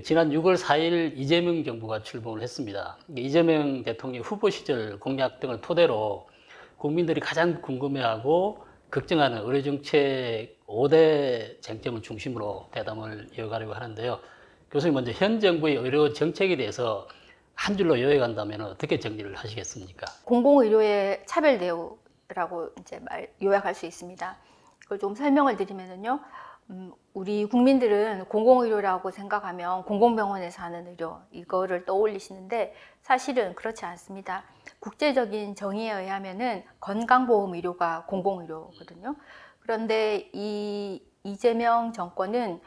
지난 6월 4일 이재명 정부가 출범을 했습니다. 이재명 대통령 후보 시절 공약 등을 토대로 국민들이 가장 궁금해하고 걱정하는 의료정책 5대 쟁점을 중심으로 대담을 이어가려고 하는데요. 교수님, 먼저 현 정부의 의료정책에 대해서 한 줄로 요약한다면 어떻게 정리를 하시겠습니까? 공공의료의 차별 대우라고 이제 요약할 수 있습니다. 그걸 좀 설명을 드리면요. 우리 국민들은 공공의료라고 생각하면 공공병원에서 하는 의료, 이거를 떠올리시는데 사실은 그렇지 않습니다. 국제적인 정의에 의하면은 건강보험의료가 공공의료거든요. 그런데 이재명 정권은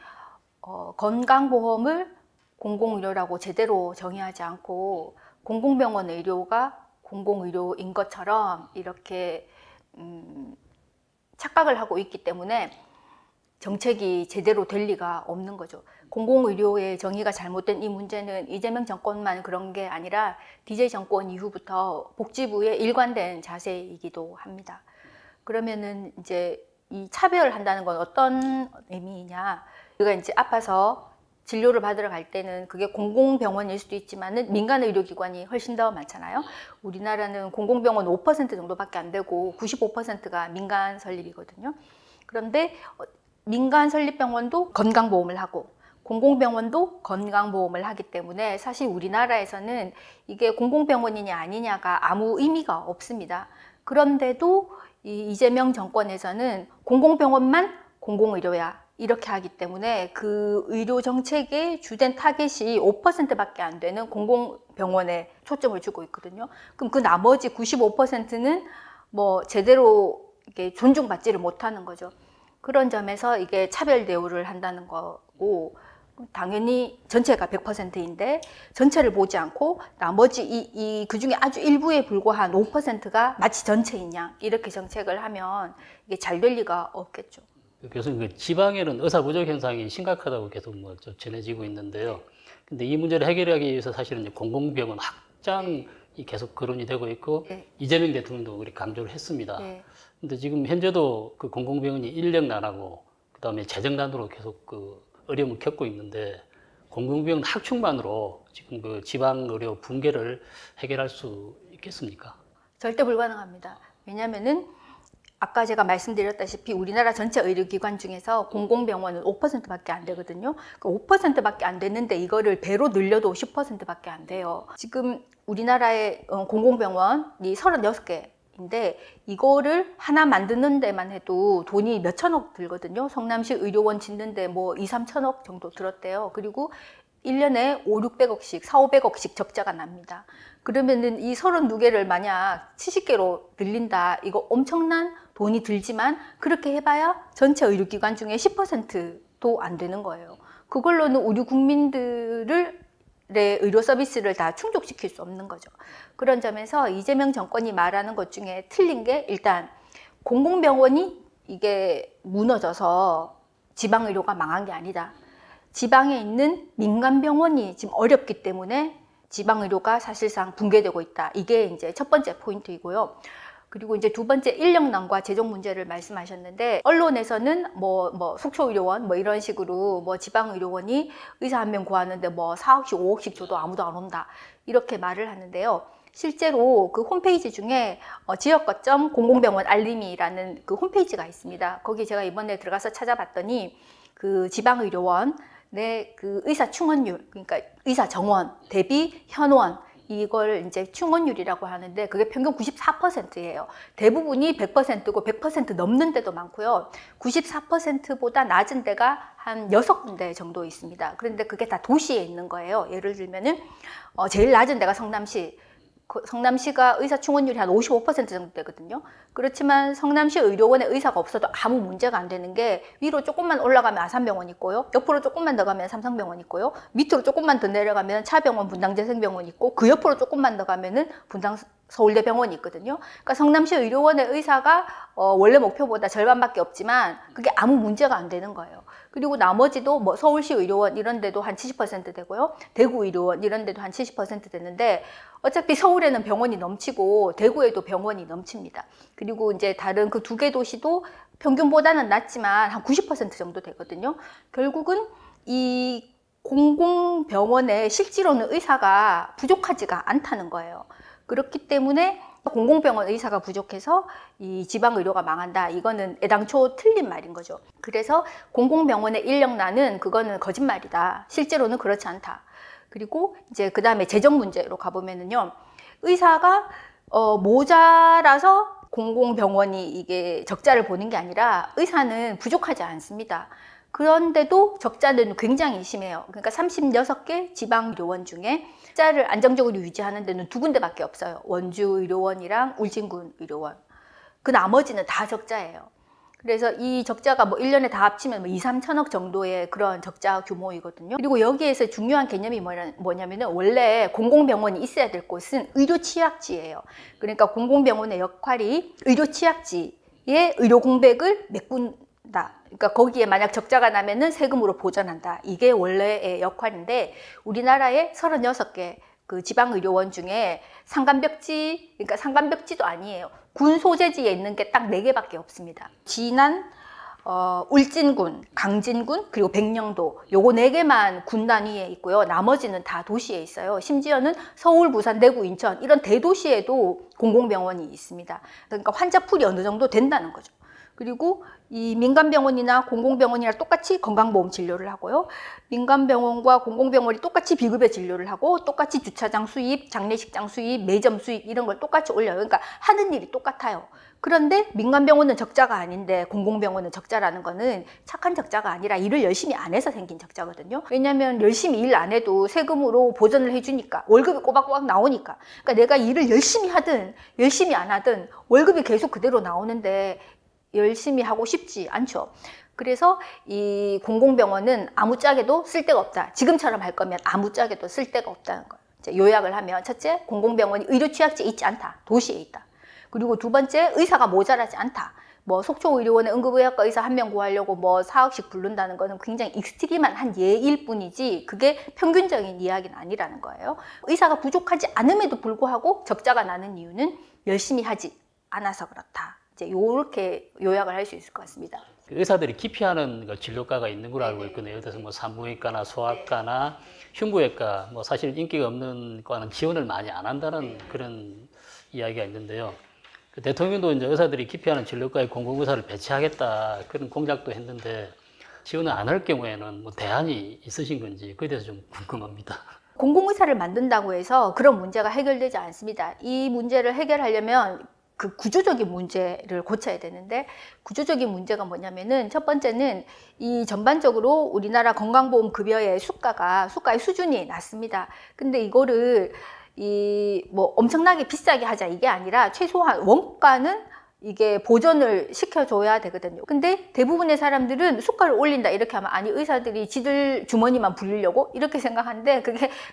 건강보험을 공공의료라고 제대로 정의하지 않고 공공병원 의료가 공공의료인 것처럼 이렇게 착각을 하고 있기 때문에 정책이 제대로 될 리가 없는 거죠. 공공의료의 정의가 잘못된 이 문제는 이재명 정권만 그런 게 아니라 DJ 정권 이후부터 복지부의 일관된 자세이기도 합니다. 그러면은 이제 이 차별한다는 건 어떤 의미이냐? 우리가 이제 아파서 진료를 받으러 갈 때는 그게 공공병원일 수도 있지만은 민간 의료기관이 훨씬 더 많잖아요. 우리나라는 공공병원 5% 정도밖에 안 되고 95%가 민간 설립이거든요. 그런데 민간 설립병원도 건강보험을 하고 공공병원도 건강보험을 하기 때문에 사실 우리나라에서는 이게 공공병원이냐 아니냐가 아무 의미가 없습니다. 그런데도 이재명 정권에서는 공공병원만 공공의료야 이렇게 하기 때문에 그 의료 정책의 주된 타겟이 5%밖에 안 되는 공공병원에 초점을 주고 있거든요. 그럼 그 나머지 95%는 뭐 제대로 이게 존중받지를 못하는 거죠. 그런 점에서 이게 차별 대우를 한다는 거고, 당연히 전체가 100%인데 전체를 보지 않고 나머지 그 중에 아주 일부에 불과한 5%가 마치 전체인 양 이렇게 정책을 하면 이게 잘 될 리가 없겠죠. 교수님, 지방에는 의사 부족 현상이 심각하다고 계속 전해지고 있는데요. 근데 이 문제를 해결하기 위해서 사실은 이제 공공병원 확장이 계속 거론이 되고 있고, 네. 이재명 대통령도 그렇게 강조를 했습니다. 네. 근데 지금 현재도 그 공공병원이 인력난하고 그다음에 재정난으로 계속 그 어려움을 겪고 있는데, 공공병원 확충만으로 지금 그 지방 의료 붕괴를 해결할 수 있겠습니까? 절대 불가능합니다. 왜냐하면은 아까 제가 말씀드렸다시피 우리나라 전체 의료기관 중에서 공공병원은 5%밖에 안 되거든요. 그 5%밖에 안 됐는데 이거를 배로 늘려도 10%밖에 안 돼요. 지금 우리나라의 공공병원이 36개인데 이거를 하나 만드는 데만 해도 돈이 몇 천억 들거든요. 성남시 의료원 짓는데 뭐 2, 3천억 정도 들었대요. 그리고 1년에 5, 600억씩, 4, 500억씩 적자가 납니다. 그러면은 이 32개를 만약 70개로 늘린다. 이거 엄청난 돈이 들지만 그렇게 해봐야 전체 의료기관 중에 10%도 안 되는 거예요. 그걸로는 우리 국민들의 의료 서비스를 다 충족시킬 수 없는 거죠. 그런 점에서 이재명 정권이 말하는 것 중에 틀린 게 일단 공공병원이 이게 무너져서 지방의료가 망한 게 아니다. 지방에 있는 민간병원이 지금 어렵기 때문에 지방의료가 사실상 붕괴되고 있다. 이게 이제 첫 번째 포인트이고요. 그리고 이제 두 번째 인력난과 재정 문제를 말씀하셨는데, 언론에서는 뭐 속초의료원 뭐 이런 식으로 뭐 지방의료원이 의사 한 명 구하는데 뭐 4억씩 5억씩 줘도 아무도 안 온다. 이렇게 말을 하는데요. 실제로 그 홈페이지 중에 지역거점 공공병원 알림이라는 그 홈페이지가 있습니다. 거기 제가 이번에 들어가서 찾아봤더니 그 지방의료원 그 의사 충원율, 그러니까 의사 정원 대비 현원, 이걸 이제 충원율이라고 하는데 그게 평균 94%예요. 대부분이 100%고 100% 넘는 데도 많고요. 94%보다 낮은 데가 한 6군데 정도 있습니다. 그런데 그게 다 도시에 있는 거예요. 예를 들면은 제일 낮은 데가 성남시가 의사 충원율이 한 55% 정도 되거든요. 그렇지만 성남시 의료원에 의사가 없어도 아무 문제가 안 되는 게, 위로 조금만 올라가면 아산병원 있고요. 옆으로 조금만 더 가면 삼성병원 있고요. 밑으로 조금만 더 내려가면 차병원 분당재생병원 있고, 그 옆으로 조금만 더 가면은 분당 서울대병원이 있거든요. 그러니까 성남시 의료원의 의사가 원래 목표보다 절반밖에 없지만 그게 아무 문제가 안 되는 거예요. 그리고 나머지도 뭐 서울시 의료원 이런 데도 한 70% 되고요. 대구 의료원 이런 데도 한 70% 되는데, 어차피 서울에는 병원이 넘치고 대구에도 병원이 넘칩니다. 그리고 이제 다른 그 두 개 도시도 평균보다는 낮지만 한 90% 정도 되거든요. 결국은 이 공공병원에 실제로는 의사가 부족하지가 않다는 거예요. 그렇기 때문에 공공병원 의사가 부족해서 이 지방의료가 망한다. 이거는 애당초 틀린 말인 거죠. 그래서 공공병원의 인력난은 그거는 거짓말이다. 실제로는 그렇지 않다. 그리고 이제 그 다음에 재정 문제로 가보면은요. 의사가 모자라서 공공병원이 이게 적자를 보는 게 아니라 의사는 부족하지 않습니다. 그런데도 적자는 굉장히 심해요. 그러니까 36개 지방의료원 중에 적자를 안정적으로 유지하는 데는 2군데밖에 없어요. 원주의료원이랑 울진군 의료원. 그 나머지는 다 적자예요. 그래서 이 적자가 뭐 1년에 다 합치면 뭐 2, 3천억 정도의 그런 적자 규모이거든요. 그리고 여기에서 중요한 개념이 뭐냐면은 원래 공공병원이 있어야 될 곳은 의료취약지예요. 그러니까 공공병원의 역할이 의료취약지의 의료공백을 메꾼다. 그러니까 거기에 만약 적자가 나면은 세금으로 보전한다. 이게 원래의 역할인데 우리나라에 36개 그 지방의료원 중에 상간벽지, 그러니까 상간벽지도 아니에요. 군 소재지에 있는 게 딱 4개밖에 없습니다. 진안, 울진군, 강진군, 그리고 백령도 요거 4개만 군 단위에 있고요. 나머지는 다 도시에 있어요. 심지어는 서울, 부산, 대구, 인천 이런 대도시에도 공공병원이 있습니다. 그러니까 환자풀이 어느 정도 된다는 거죠. 그리고 이 민간병원이나 공공병원이랑 똑같이 건강보험 진료를 하고요. 민간병원과 공공병원이 똑같이 비급여 진료를 하고 똑같이 주차장 수입, 장례식장 수입, 매점 수입 이런 걸 똑같이 올려요. 그러니까 하는 일이 똑같아요. 그런데 민간병원은 적자가 아닌데 공공병원은 적자라는 거는 착한 적자가 아니라 일을 열심히 안 해서 생긴 적자거든요. 왜냐하면 열심히 일 안 해도 세금으로 보전을 해주니까 월급이 꼬박꼬박 나오니까. 그러니까 내가 일을 열심히 하든 열심히 안 하든 월급이 계속 그대로 나오는데 열심히 하고 싶지 않죠. 그래서 이 공공병원은 아무짝에도 쓸데가 없다. 지금처럼 할 거면 아무짝에도 쓸데가 없다는 거예요. 이제 요약을 하면 첫째, 공공병원이 의료취약지에 있지 않다. 도시에 있다. 그리고 두 번째, 의사가 모자라지 않다. 뭐 속초의료원에 응급의학과 의사 1명 구하려고 뭐 4억씩 부른다는 거는 굉장히 익스트림한 한 예일 뿐이지 그게 평균적인 이야기는 아니라는 거예요. 의사가 부족하지 않음에도 불구하고 적자가 나는 이유는 열심히 하지 않아서 그렇다. 이제 이렇게 요약을 할 수 있을 것 같습니다. 의사들이 기피하는 진료과가 있는 걸로 알고 있거든요. 예를 들어서 뭐 산부인과나 소아과나 흉부외과, 뭐 사실 인기가 없는 과는 지원을 많이 안 한다는 그런 이야기가 있는데요. 그 대통령도 이제 의사들이 기피하는 진료과에 공공의사를 배치하겠다 그런 공약도 했는데 지원을 안 할 경우에는 뭐 대안이 있으신 건지 그에 대해서 좀 궁금합니다. 공공의사를 만든다고 해서 그런 문제가 해결되지 않습니다. 이 문제를 해결하려면 그 구조적인 문제를 고쳐야 되는데 구조적인 문제가 뭐냐면은 첫 번째는 이 전반적으로 우리나라 건강보험 급여의 수가의 수준이 낮습니다. 근데 이거를 뭐 엄청나게 비싸게 하자 이게 아니라 최소한 원가는 이게 보전을 시켜줘야 되거든요. 근데 대부분의 사람들은 수가를 올린다 이렇게 하면 아니 의사들이 지들 주머니만 불리려고 이렇게 생각하는데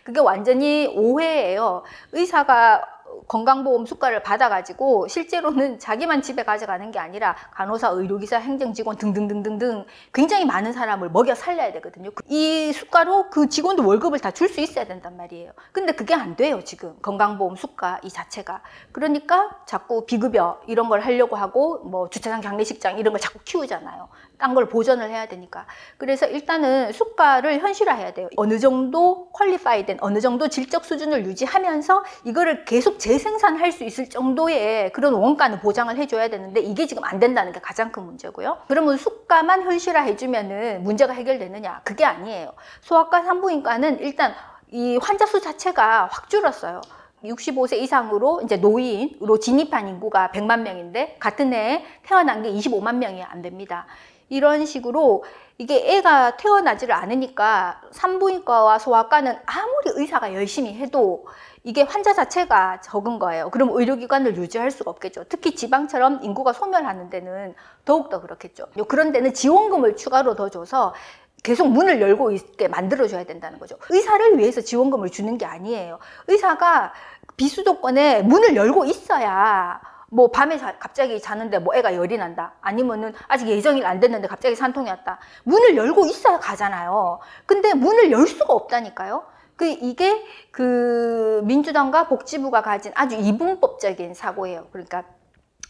그게 완전히 오해예요. 의사가 건강보험 수가를 받아가지고 실제로는 자기만 집에 가져가는 게 아니라 간호사, 의료기사, 행정직원 등등등등등 굉장히 많은 사람을 먹여 살려야 되거든요. 이 수가로 그 직원도 월급을 다 줄 수 있어야 된단 말이에요. 근데 그게 안 돼요, 지금. 건강보험 수가 이 자체가. 그러니까 자꾸 비급여 이런 걸 하려고 하고 뭐 주차장, 장례식장 이런 걸 자꾸 키우잖아요. 딴 걸 보전을 해야 되니까. 그래서 일단은 수가를 현실화해야 돼요. 어느 정도 퀄리파이된 어느 정도 질적 수준을 유지하면서 이거를 계속 재생산할 수 있을 정도의 그런 원가는 보장을 해줘야 되는데 이게 지금 안 된다는 게 가장 큰 문제고요. 그러면 수가만 현실화해주면은 문제가 해결되느냐? 그게 아니에요. 소아과, 산부인과는 일단 이 환자 수 자체가 확 줄었어요. 65세 이상으로 이제 노인으로 진입한 인구가 100만 명인데 같은 해에 태어난 게 25만 명이 안 됩니다. 이런 식으로 이게 애가 태어나지를 않으니까 산부인과와 소아과는 아무리 의사가 열심히 해도 이게 환자 자체가 적은 거예요. 그럼 의료기관을 유지할 수가 없겠죠. 특히 지방처럼 인구가 소멸하는 데는 더욱더 그렇겠죠. 그런 데는 지원금을 추가로 더 줘서 계속 문을 열고 있게 만들어줘야 된다는 거죠. 의사를 위해서 지원금을 주는 게 아니에요. 의사가 비수도권에 문을 열고 있어야 뭐 밤에 갑자기 자는데 뭐 애가 열이 난다. 아니면은 아직 예정일 안 됐는데 갑자기 산통이 왔다. 문을 열고 있어야 가잖아요. 근데 문을 열 수가 없다니까요. 이게 민주당과 복지부가 가진 아주 이분법적인 사고예요. 그러니까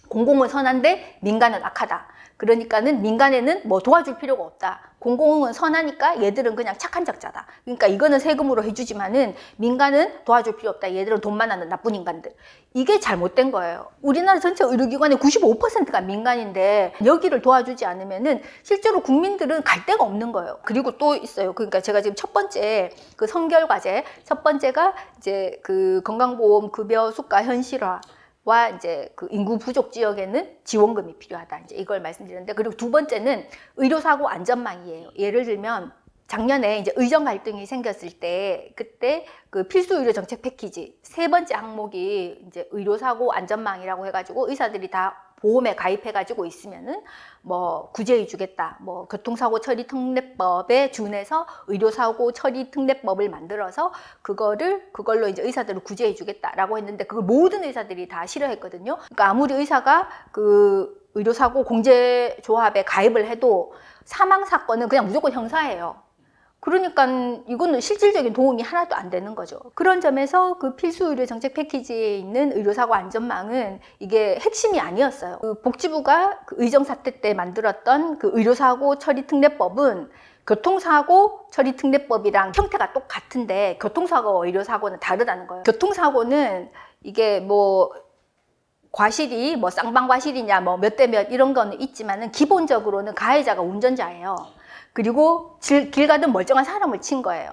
공공은 선한데 민간은 악하다. 그러니까는 민간에는 뭐 도와줄 필요가 없다. 공공은 선하니까 얘들은 그냥 착한 적자다. 그러니까 이거는 세금으로 해주지만은 민간은 도와줄 필요 없다. 얘들은 돈만 하는 나쁜 인간들. 이게 잘못된 거예요. 우리나라 전체 의료기관의 95%가 민간인데 여기를 도와주지 않으면은 실제로 국민들은 갈 데가 없는 거예요. 그리고 또 있어요. 그러니까 제가 지금 첫 번째 그 선결 과제 첫 번째가 이제 그 건강보험 급여 수가 현실화. 와 이제 그 인구 부족 지역에는 지원금이 필요하다. 이제 이걸 말씀드렸는데, 그리고 두 번째는 의료사고 안전망이에요. 예를 들면 작년에 이제 의정 갈등이 생겼을 때 그때 그 필수 의료 정책 패키지 세 번째 항목이 이제 의료사고 안전망이라고 해가지고 의사들이 다 보험에 가입해가지고 있으면은 뭐 구제해 주겠다. 뭐 교통사고 처리 특례법에 준해서 의료사고 처리 특례법을 만들어서 그걸로 이제 의사들을 구제해 주겠다라고 했는데 그걸 모든 의사들이 다 싫어했거든요. 그러니까 아무리 의사가 그 의료사고 공제조합에 가입을 해도 사망 사건은 그냥 무조건 형사예요. 그러니까 이거는 실질적인 도움이 하나도 안 되는 거죠. 그런 점에서 그 필수 의료 정책 패키지에 있는 의료사고 안전망은 이게 핵심이 아니었어요. 그 복지부가 그 의정 사태 때 만들었던 그 의료사고 처리 특례법은 교통사고 처리 특례법이랑 형태가 똑같은데 교통사고와 의료사고는 다르다는 거예요. 교통사고는 이게 뭐 과실이 뭐 쌍방과실이냐 뭐 몇 대 몇 이런 거는 있지만은 기본적으로는 가해자가 운전자예요. 그리고 길 가든 멀쩡한 사람을 친 거예요.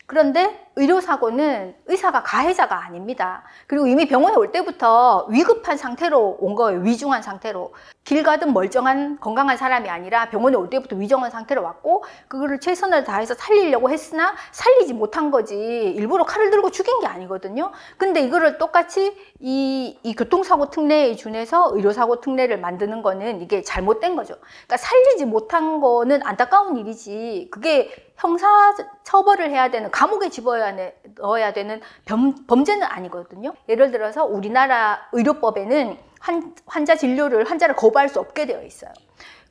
그런데 의료사고는 의사가 가해자가 아닙니다. 그리고 이미 병원에 올 때부터 위급한 상태로 온 거예요. 위중한 상태로. 길 가든 멀쩡한 건강한 사람이 아니라 병원에 올 때부터 위중한 상태로 왔고 그거를 최선을 다해서 살리려고 했으나 살리지 못한 거지 일부러 칼을 들고 죽인 게 아니거든요. 근데 이거를 똑같이 이 교통사고 특례에 준해서 의료사고 특례를 만드는 거는 이게 잘못된 거죠. 그러니까 살리지 못한 거는 안타까운 일이지 그게 형사 처벌을 해야 되는 감옥에 넣어야 되는 범죄는 아니거든요. 예를 들어서 우리나라 의료법에는 환자를 거부할 수 없게 되어 있어요.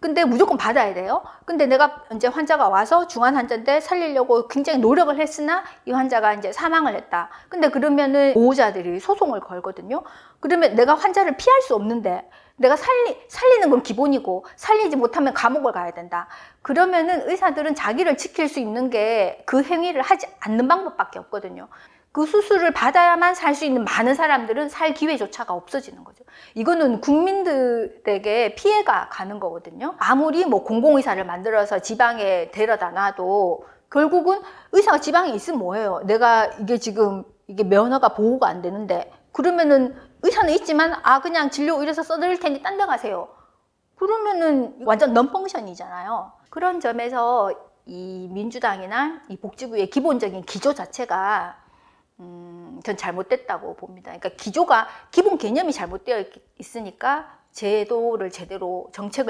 근데 무조건 받아야 돼요. 근데 내가 이제 환자가 와서 중환 환자인데 살리려고 굉장히 노력을 했으나 이 환자가 이제 사망을 했다. 근데 그러면은 보호자들이 소송을 걸거든요. 그러면 내가 환자를 피할 수 없는데 내가 살리는 건 기본이고 살리지 못하면 감옥을 가야 된다. 그러면은 의사들은 자기를 지킬 수 있는 게 그 행위를 하지 않는 방법밖에 없거든요. 그 수술을 받아야만 살 수 있는 많은 사람들은 살 기회조차가 없어지는 거죠. 이거는 국민들에게 피해가 가는 거거든요. 아무리 뭐 공공의사를 만들어서 지방에 데려다 놔도 결국은 의사가 지방에 있으면 뭐예요? 내가 이게 면허가 보호가 안 되는데 그러면은 의사는 있지만 그냥 진료 의뢰서 써드릴 테니 딴 데 가세요. 그러면은 완전 넌펑션이잖아요. 그런 점에서 이 민주당이나 이 복지부의 기본적인 기조 자체가 전 잘못됐다고 봅니다. 그러니까 기본 개념이 잘못되어 있으니까 정책을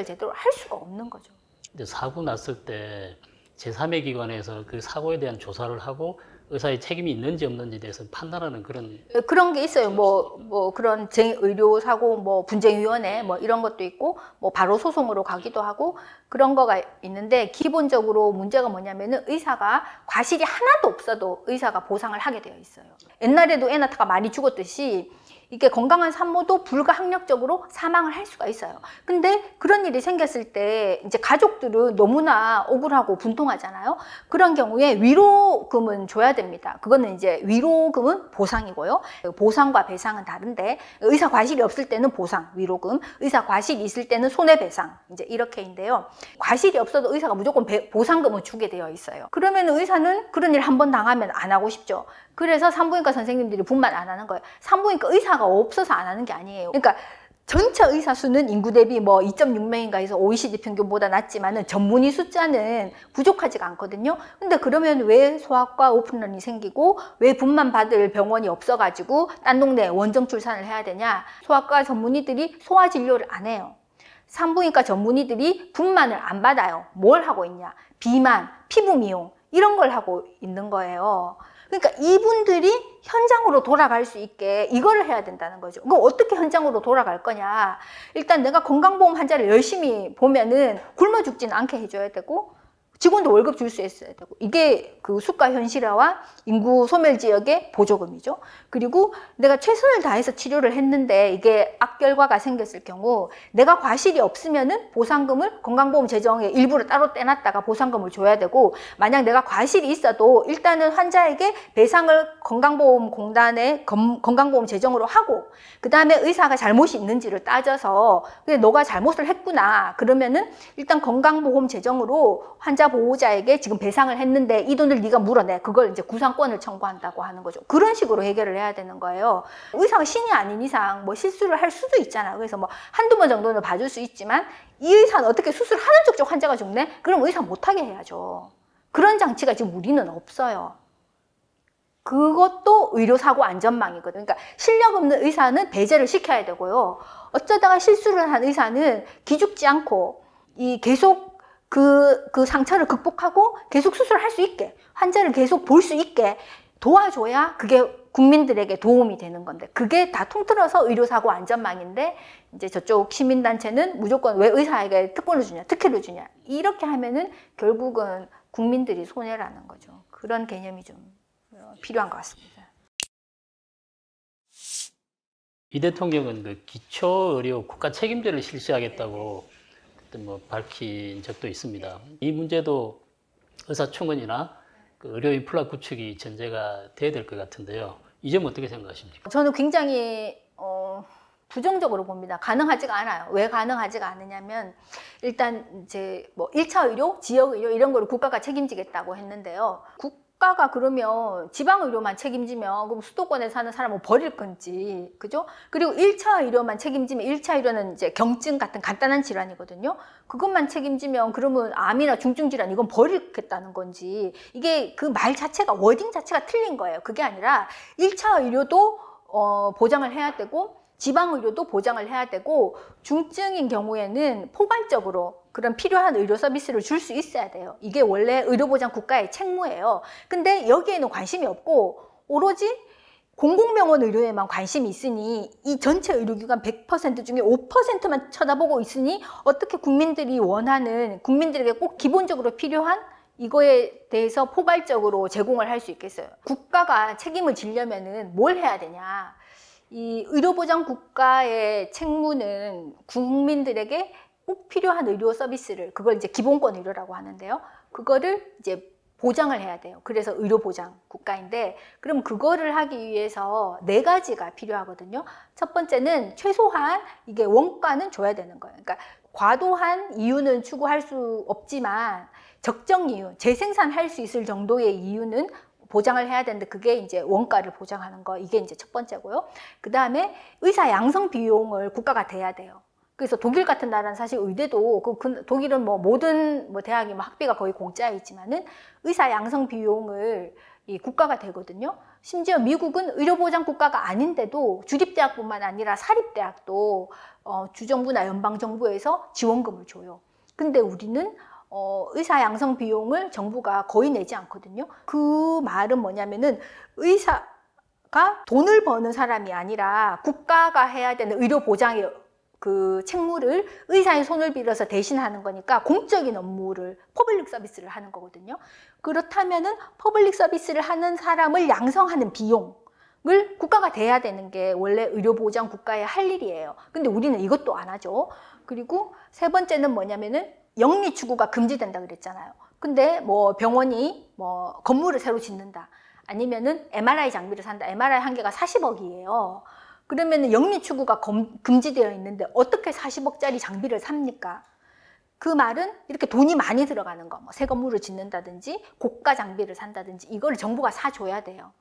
제대로 할 수가 없는 거죠. 근데 사고 났을 때 제3의 기관에서 그 사고에 대한 조사를 하고 의사의 책임이 있는지 없는지에 대해서 판단하는 그런 게 있어요. 뭐 그런 의료사고 뭐 분쟁위원회 뭐 이런 것도 있고 뭐 바로 소송으로 가기도 하고 그런 거가 있는데 기본적으로 문제가 뭐냐면은 의사가 과실이 하나도 없어도 의사가 보상을 하게 되어 있어요. 옛날에도 애 낳다가 많이 죽었듯이 이게 건강한 산모도 불가항력적으로 사망을 할 수가 있어요. 근데 그런 일이 생겼을 때 이제 가족들은 너무나 억울하고 분통하잖아요. 그런 경우에 위로금은 줘야 됩니다. 그거는 이제 위로금은 보상이고요. 보상과 배상은 다른데 의사 과실이 없을 때는 보상, 위로금, 의사 과실이 있을 때는 손해배상 이제 이렇게인데요. 과실이 없어도 의사가 무조건 보상금을 주게 되어 있어요. 그러면 의사는 그런 일 한 번 당하면 안 하고 싶죠. 그래서 산부인과 선생님들이 분만 안 하는 거예요. 산부인과 의사가 없어서 안 하는 게 아니에요. 그러니까 전체 의사 수는 인구 대비 뭐 2.6명인가 해서 OECD 평균보다 낮지만은 전문의 숫자는 부족하지가 않거든요. 근데 그러면 왜 소아과 오픈런이 생기고 왜 분만 받을 병원이 없어가지고 딴 동네에 원정 출산을 해야 되냐? 소아과 전문의들이 소아 진료를 안 해요. 산부인과 전문의들이 분만을 안 받아요. 뭘 하고 있냐? 비만, 피부 미용 이런 걸 하고 있는 거예요. 그러니까 이분들이 현장으로 돌아갈 수 있게 이거를 해야 된다는 거죠. 그럼 어떻게 현장으로 돌아갈 거냐? 일단 내가 건강보험 환자를 열심히 보면은 굶어 죽지는 않게 해줘야 되고 직원도 월급 줄 수 있어야 되고 이게 그 수가 현실화와 인구 소멸 지역의 보조금이죠. 그리고 내가 최선을 다해서 치료를 했는데 이게 악결과가 생겼을 경우 내가 과실이 없으면은 보상금을 건강보험 재정에 일부러 따로 떼놨다가 보상금을 줘야 되고 만약 내가 과실이 있어도 일단은 환자에게 배상을 건강보험공단에 건강보험 재정으로 하고 그 다음에 의사가 잘못이 있는지를 따져서 그래 너가 잘못을 했구나 그러면은 일단 건강보험 재정으로 환자 보호자에게 지금 배상을 했는데 이 돈을 네가 물어내. 그걸 이제 구상권을 청구한다고 하는 거죠. 그런 식으로 해결을 해야 되는 거예요. 의사가 신이 아닌 이상 뭐 실수를 할 수도 있잖아요. 그래서 뭐 한두 번 정도는 봐줄 수 있지만 이 의사는 어떻게 수술하는 척 환자가 죽네? 그럼 의사 못하게 해야죠. 그런 장치가 지금 우리는 없어요. 그것도 의료사고 안전망이거든요. 그러니까 실력 없는 의사는 배제를 시켜야 되고요. 어쩌다가 실수를 한 의사는 기죽지 않고 이 계속 그 상처를 극복하고 계속 수술할 수 있게 환자를 계속 볼 수 있게 도와줘야 그게 국민들에게 도움이 되는 건데 그게 다 통틀어서 의료사고 안전망인데 이제 저쪽 시민단체는 무조건 왜 의사에게 특권을 주냐 특혜를 주냐 이렇게 하면은 결국은 국민들이 손해라는 거죠. 그런 개념이 좀 필요한 것 같습니다. 이 대통령은 그 기초의료 국가 책임제를 실시하겠다고 뭐 밝힌 적도 있습니다. 이 문제도 의사총회나 그 의료 인프라 구축이 전제가 돼야 될 것 같은데요. 이 점 어떻게 생각하십니까? 저는 굉장히 부정적으로 봅니다. 가능하지가 않아요. 왜 가능하지가 않으냐면 일단 이제 뭐 1차 의료, 지역 의료 이런 거를 국가가 책임지겠다고 했는데요. 국가가 그러면 지방 의료만 책임지면 그럼 수도권에 사는 사람은 버릴 건지, 그죠? 그리고 1차 의료만 책임지면 1차 의료는 이제 경증 같은 간단한 질환이거든요. 그것만 책임지면 그러면 암이나 중증 질환 이건 버리겠다는 건지 이게 그 말 자체가 워딩 자체가 틀린 거예요. 그게 아니라 1차 의료도 보장을 해야 되고 지방의료도 보장을 해야 되고 중증인 경우에는 포괄적으로 그런 필요한 의료 서비스를 줄 수 있어야 돼요. 이게 원래 의료보장 국가의 책무예요. 근데 여기에는 관심이 없고 오로지 공공병원 의료에만 관심이 있으니 이 전체 의료기관 100% 중에 5%만 쳐다보고 있으니 어떻게 국민들이 원하는 국민들에게 꼭 기본적으로 필요한 이거에 대해서 포괄적으로 제공을 할 수 있겠어요. 국가가 책임을 지려면은 뭘 해야 되냐. 이 의료보장 국가의 책무는 국민들에게 꼭 필요한 의료 서비스를 그걸 이제 기본권 의료라고 하는데요. 그거를 이제 보장을 해야 돼요. 그래서 의료보장 국가인데 그럼 그거를 하기 위해서 4가지가 필요하거든요. 첫 번째는 최소한 이게 원가는 줘야 되는 거예요. 그러니까 과도한 이유는 추구할 수 없지만 적정 이유, 재생산할 수 있을 정도의 이유는 보장을 해야 되는데 그게 이제 원가를 보장하는 거 이게 이제 첫 번째고요. 그 다음에 의사 양성 비용을 국가가 대야 돼요. 그래서 독일 같은 나라는 사실 의대도 독일은 뭐 모든 뭐 대학이 뭐 학비가 거의 공짜이지만은 의사 양성 비용을 이 국가가 대거든요. 심지어 미국은 의료보장 국가가 아닌데도 주립대학뿐만 아니라 사립대학도 주정부나 연방정부에서 지원금을 줘요. 근데 우리는 의사 양성 비용을 정부가 거의 내지 않거든요. 그 말은 뭐냐면은 의사가 돈을 버는 사람이 아니라 국가가 해야 되는 의료 보장의 그 책무를 의사의 손을 빌어서 대신하는 거니까 공적인 업무를 퍼블릭 서비스를 하는 거거든요. 그렇다면은 퍼블릭 서비스를 하는 사람을 양성하는 비용을 국가가 대야 되는 게 원래 의료 보장 국가의 할 일이에요. 근데 우리는 이것도 안 하죠. 그리고 세 번째는 뭐냐면은 영리 추구가 금지된다 그랬잖아요. 근데 뭐 병원이 뭐 건물을 새로 짓는다. 아니면은 MRI 장비를 산다. MRI 한 개가 40억이에요. 그러면은 영리 추구가 금지되어 있는데 어떻게 40억짜리 장비를 삽니까? 그 말은 이렇게 돈이 많이 들어가는 거, 뭐 새 건물을 짓는다든지 고가 장비를 산다든지 이걸 정부가 사줘야 돼요.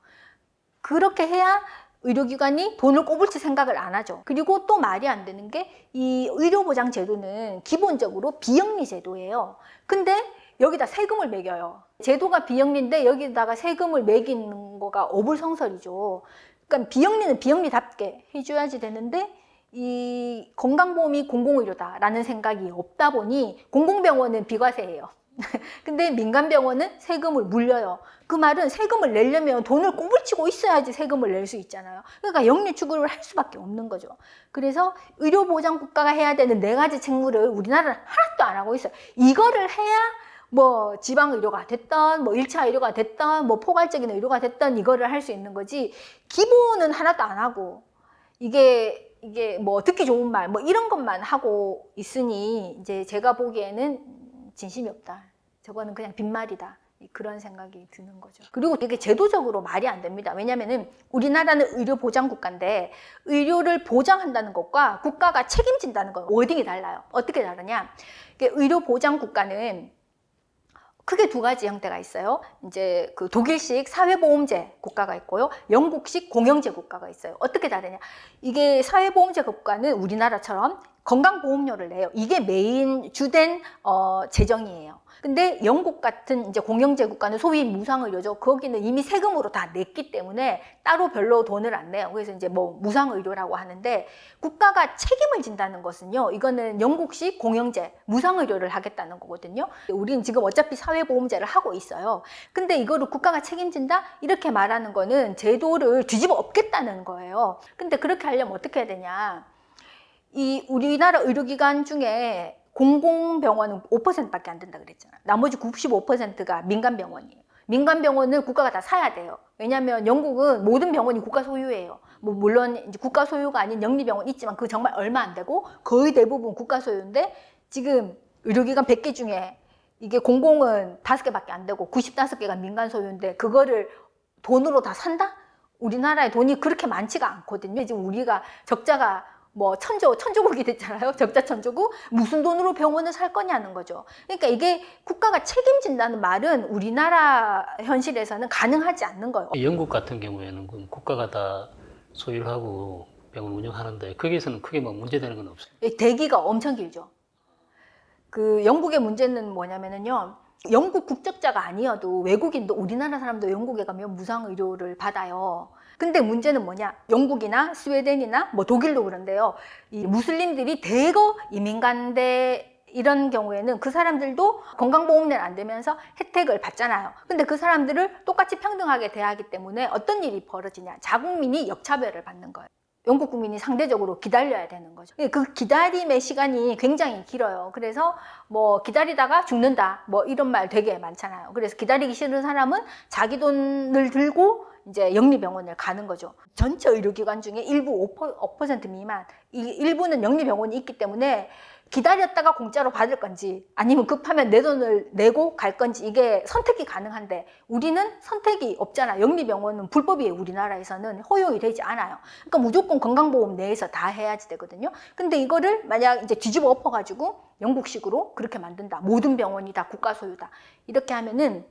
그렇게 해야 의료기관이 돈을 꼬불칠 생각을 안 하죠. 그리고 또 말이 안 되는 게 이 의료보장 제도는 기본적으로 비영리 제도예요. 근데 여기다 세금을 매겨요. 제도가 비영리인데 여기다가 세금을 매기는 거가 어불성설이죠. 그러니까 비영리는 비영리답게 해줘야지 되는데 이 건강보험이 공공의료다라는 생각이 없다 보니 공공병원은 비과세예요. 근데 민간병원은 세금을 물려요. 그 말은 세금을 내려면 돈을 꼬불치고 있어야지 세금을 낼 수 있잖아요. 그러니까 영리 추구를 할 수밖에 없는 거죠. 그래서 의료보장 국가가 해야 되는 4가지 책무를 우리나라는 하나도 안 하고 있어요. 이거를 해야 뭐 지방 의료가 됐던 뭐 1차 의료가 됐던 뭐 포괄적인 의료가 됐던 이거를 할 수 있는 거지, 기본은 하나도 안 하고 이게 뭐 듣기 좋은 말 뭐 이런 것만 하고 있으니 이제 제가 보기에는 진심이 없다. 저거는 그냥 빈말이다. 그런 생각이 드는 거죠. 그리고 이게 제도적으로 말이 안 됩니다. 왜냐면은 우리나라는 의료 보장 국가인데 의료를 보장한다는 것과 국가가 책임진다는 건 워딩이 달라요. 어떻게 다르냐? 의료 보장 국가는 크게 두 가지 형태가 있어요. 이제 그 독일식 사회보험제 국가가 있고요. 영국식 공영제 국가가 있어요. 어떻게 다르냐? 이게 사회보험제 국가는 우리나라처럼 건강보험료를 내요. 이게 메인 주된 재정이에요. 근데 영국 같은 이제 공영제 국가는 소위 무상의료죠. 거기는 이미 세금으로 다 냈기 때문에 따로 별로 돈을 안 내요. 그래서 이제 뭐 무상의료라고 하는데, 국가가 책임을 진다는 것은요, 이거는 영국식 공영제 무상의료를 하겠다는 거거든요. 우리는 지금 어차피 사회보험제를 하고 있어요. 근데 이거를 국가가 책임진다? 이렇게 말하는 거는 제도를 뒤집어 엎겠다는 거예요. 근데 그렇게 하려면 어떻게 해야 되냐? 이 우리나라 의료기관 중에 공공병원은 5%밖에 안 된다 그랬잖아. 나머지 95%가 민간병원이에요. 민간병원을 국가가 다 사야 돼요. 왜냐하면 영국은 모든 병원이 국가 소유예요. 뭐 물론 이제 국가 소유가 아닌 영리병원 있지만 그 정말 얼마 안 되고 거의 대부분 국가 소유인데, 지금 의료기관 100개 중에 이게 공공은 5개밖에 안 되고 95개가 민간 소유인데 그거를 돈으로 다 산다? 우리나라에 돈이 그렇게 많지가 않거든요. 지금 우리가 적자가 뭐 천조국이 됐잖아요. 적자 천조국. 무슨 돈으로 병원을 살 거냐는 거죠. 그러니까 이게 국가가 책임진다는 말은 우리나라 현실에서는 가능하지 않는 거예요. 영국 같은 경우에는 국가가 다 소유를 하고 병원 운영하는데 거기에서는 크게 뭐 문제되는 건 없어요. 대기가 엄청 길죠. 그 영국의 문제는 뭐냐면은요, 영국 국적자가 아니어도 외국인도, 우리나라 사람도 영국에 가면 무상의료를 받아요. 근데 문제는 뭐냐? 영국이나 스웨덴이나 뭐 독일도 그런데요, 이 무슬림들이 대거 이민 간데 이런 경우에는 그 사람들도 건강보험료를 안 되면서 혜택을 받잖아요. 근데 그 사람들을 똑같이 평등하게 대하기 때문에 어떤 일이 벌어지냐? 자국민이 역차별을 받는 거예요. 영국 국민이 상대적으로 기다려야 되는 거죠. 그 기다림의 시간이 굉장히 길어요. 그래서 뭐 기다리다가 죽는다 뭐 이런 말 되게 많잖아요. 그래서 기다리기 싫은 사람은 자기 돈을 들고 이제 영리병원을 가는 거죠. 전체 의료기관 중에 일부 5% 미만, 이 일부는 영리병원이 있기 때문에 기다렸다가 공짜로 받을 건지 아니면 급하면 내 돈을 내고 갈 건지 이게 선택이 가능한데, 우리는 선택이 없잖아. 영리병원은 불법이에요. 우리나라에서는 허용이 되지 않아요. 그러니까 무조건 건강보험 내에서 다 해야지 되거든요. 근데 이거를 만약 이제 뒤집어 엎어가지고 영국식으로 그렇게 만든다. 모든 병원이 다 국가 소유다. 이렇게 하면은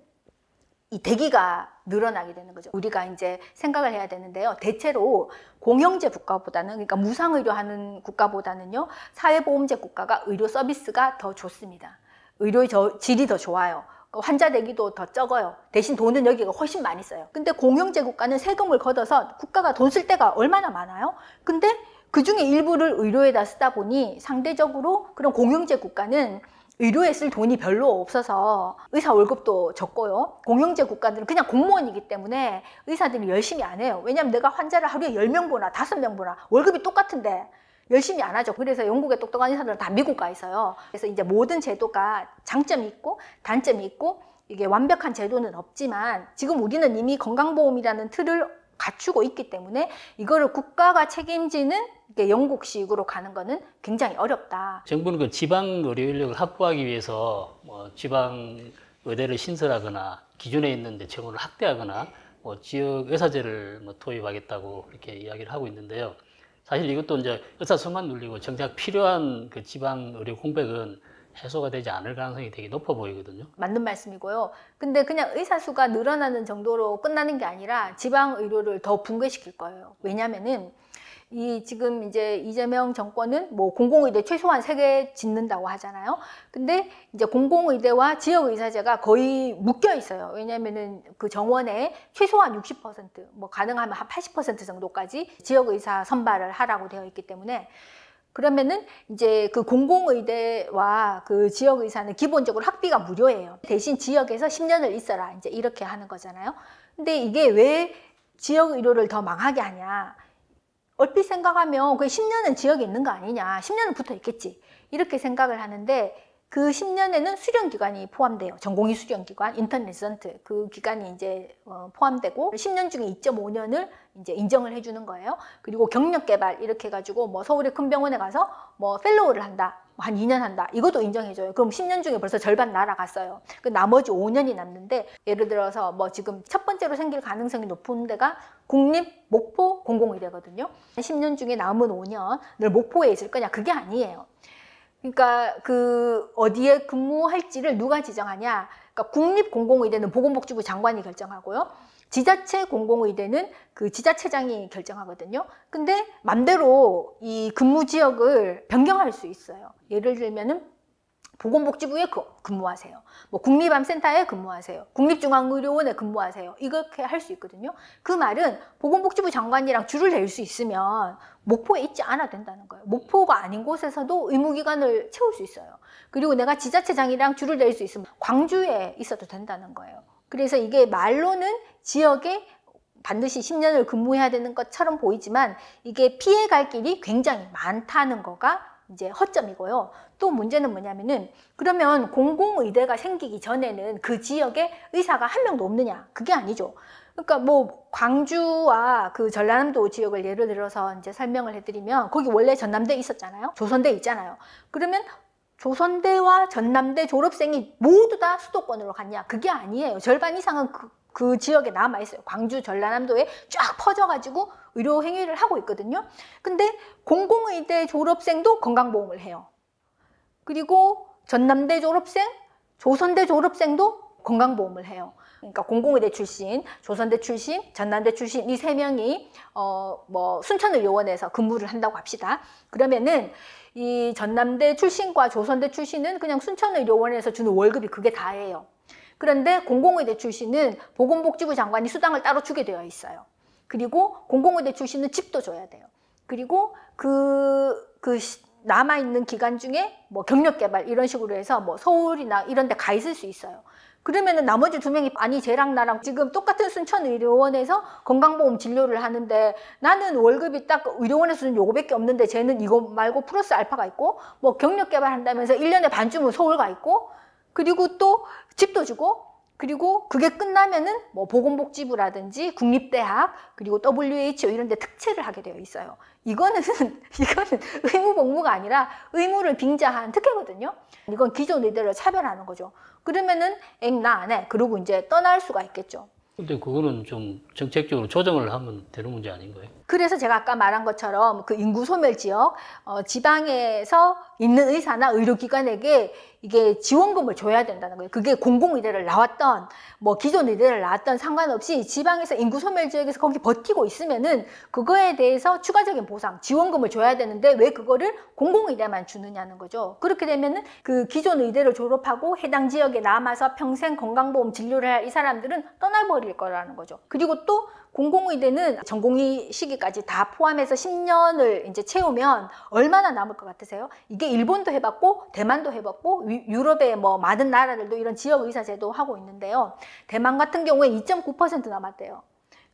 이 대기가 늘어나게 되는 거죠. 우리가 이제 생각을 해야 되는데요. 대체로 공영제 국가보다는, 그러니까 무상의료 하는 국가보다는요, 사회보험제 국가가 의료 서비스가 더 좋습니다. 의료 질이 더 좋아요. 환자 대기도 더 적어요. 대신 돈은 여기가 훨씬 많이 써요. 근데 공영제 국가는 세금을 걷어서 국가가 돈 쓸 때가 얼마나 많아요? 근데 그 중에 일부를 의료에다 쓰다 보니 상대적으로 그런 공영제 국가는 의료에 쓸 돈이 별로 없어서 의사 월급도 적고요. 공영제 국가들은 그냥 공무원이기 때문에 의사들이 열심히 안 해요. 왜냐하면 내가 환자를 하루에 10명 보나 5명 보나 월급이 똑같은데 열심히 안 하죠. 그래서 영국의 똑똑한 의사들은 다 미국 가 있어요. 그래서 이제 모든 제도가 장점이 있고 단점이 있고 이게 완벽한 제도는 없지만, 지금 우리는 이미 건강보험이라는 틀을 갖추고 있기 때문에 이거를 국가가 책임지는 영국식으로 가는 거는 굉장히 어렵다. 정부는 그 지방 의료 인력을 확보하기 위해서 뭐 지방 의대를 신설하거나 기존에 있는 병원을 확대하거나 뭐 지역 의사제를 뭐 도입하겠다고 이렇게 이야기를 하고 있는데요. 사실 이것도 이제 의사 수만 늘리고 정작 필요한 그 지방 의료 공백은 해소가 되지 않을 가능성이 되게 높아 보이거든요. 맞는 말씀이고요. 근데 그냥 의사 수가 늘어나는 정도로 끝나는 게 아니라 지방 의료를 더 붕괴시킬 거예요. 왜냐면은 지금 이제 이재명 정권은 뭐 공공의대 최소한 3개 짓는다고 하잖아요. 근데 이제 공공의대와 지역의사제가 거의 묶여 있어요. 왜냐면은 그 정원에 최소한 60%, 뭐 가능하면 한 80% 정도까지 지역의사 선발을 하라고 되어 있기 때문에, 그러면은 이제 그 공공의대와 그 지역의사는 기본적으로 학비가 무료예요. 대신 지역에서 10년을 있어라, 이제 이렇게 하는 거잖아요. 근데 이게 왜 지역의료를 더 망하게 하냐? 얼핏 생각하면 그 10년은 지역에 있는 거 아니냐, 10년은 붙어 있겠지, 이렇게 생각을 하는데 그 10년에는 수련기관이 포함돼요. 전공의 수련기관, 인턴 레지던트 그 기간이 이제 포함되고 10년 중에 2.5년을 이제 인정을 해주는 거예요. 그리고 경력 개발 이렇게 해가지고 뭐 서울의 큰 병원에 가서 뭐 펠로우를 한다, 한 2년 한다, 이것도 인정해줘요. 그럼 10년 중에 벌써 절반 날아갔어요. 그 나머지 5년이 남는데 예를 들어서 뭐 지금 첫 번째로 생길 가능성이 높은 데가 국립 목포 공공의대거든요. 10년 중에 남은 5년을 목포에 있을 거냐? 그게 아니에요. 그러니까 그 어디에 근무할지를 누가 지정하냐? 그러니까 국립공공의대는 보건복지부 장관이 결정하고요. 지자체 공공의대는 그 지자체장이 결정하거든요. 근데 맘대로 이 근무 지역을 변경할 수 있어요. 예를 들면은 보건복지부에 근무하세요. 뭐 국립암센터에 근무하세요. 국립중앙의료원에 근무하세요. 이렇게 할 수 있거든요. 그 말은 보건복지부 장관이랑 줄을 댈 수 있으면 목포에 있지 않아도 된다는 거예요. 목포가 아닌 곳에서도 의무기간을 채울 수 있어요. 그리고 내가 지자체장이랑 줄을 댈 수 있으면 광주에 있어도 된다는 거예요. 그래서 이게 말로는 지역에 반드시 10년을 근무해야 되는 것처럼 보이지만 이게 피해갈 길이 굉장히 많다는 거가 이제 허점이고요. 또 문제는 뭐냐면은 그러면 공공의대가 생기기 전에는 그 지역에 의사가 한 명도 없느냐? 그게 아니죠. 그러니까 뭐 광주와 그 전라남도 지역을 예를 들어서 이제 설명을 해드리면 거기 원래 전남대 있었잖아요. 조선대 있잖아요. 그러면 조선대와 전남대 졸업생이 모두 다 수도권으로 갔냐? 그게 아니에요. 절반 이상은 그 지역에 남아있어요. 광주, 전라남도에 쫙 퍼져가지고 의료 행위를 하고 있거든요. 근데 공공의대 졸업생도 건강보험을 해요. 그리고 전남대 졸업생, 조선대 졸업생도 건강보험을 해요. 그러니까 공공의대 출신, 조선대 출신, 전남대 출신 이 세 명이 뭐 순천의료원에서 근무를 한다고 합시다. 그러면은 이 전남대 출신과 조선대 출신은 그냥 순천의료원에서 주는 월급이 그게 다예요. 그런데 공공의대 출신은 보건복지부 장관이 수당을 따로 주게 되어 있어요. 그리고 공공의대 출신은 집도 줘야 돼요. 그리고 남아있는 기간 중에 뭐 경력개발 이런 식으로 해서 뭐 서울이나 이런 데 가 있을 수 있어요. 그러면은 나머지 2명이 아니 쟤랑 나랑 지금 똑같은 순천의료원에서 건강보험 진료를 하는데 나는 월급이 딱 의료원에서는 요거밖에 없는데 쟤는 이거 말고 플러스 알파가 있고 뭐 경력개발 한다면서 1년에 반쯤은 서울 가 있고 그리고 또 집도 주고 그리고 그게 끝나면은 뭐 보건복지부라든지 국립대학 그리고 WHO 이런 데 특채를 하게 되어 있어요. 이거는 의무 복무가 아니라 의무를 빙자한 특혜거든요. 이건 기존 의대를 차별하는 거죠. 그러면은 나 안 해. 그러고 이제 떠날 수가 있겠죠. 근데 그거는 좀 정책적으로 조정을 하면 되는 문제 아닌 거예요? 그래서 제가 아까 말한 것처럼 그 인구 소멸 지역, 지방에서 있는 의사나 의료기관에게 이게 지원금을 줘야 된다는 거예요. 그게 공공의대를 나왔던, 뭐 기존 의대를 나왔던 상관없이 지방에서 인구 소멸 지역에서 거기 버티고 있으면은 그거에 대해서 추가적인 보상, 지원금을 줘야 되는데 왜 그거를 공공의대만 주느냐는 거죠. 그렇게 되면은 그 기존 의대를 졸업하고 해당 지역에 남아서 평생 건강보험 진료를 할 이 사람들은 떠나버릴 거라는 거죠. 그리고 또 공공의대는 전공의 시기까지 다 포함해서 10년을 이제 채우면 얼마나 남을 것 같으세요? 이게 일본도 해봤고 대만도 해봤고 유럽의 뭐 많은 나라들도 이런 지역의사제도 하고 있는데요. 대만 같은 경우에 2.9% 남았대요.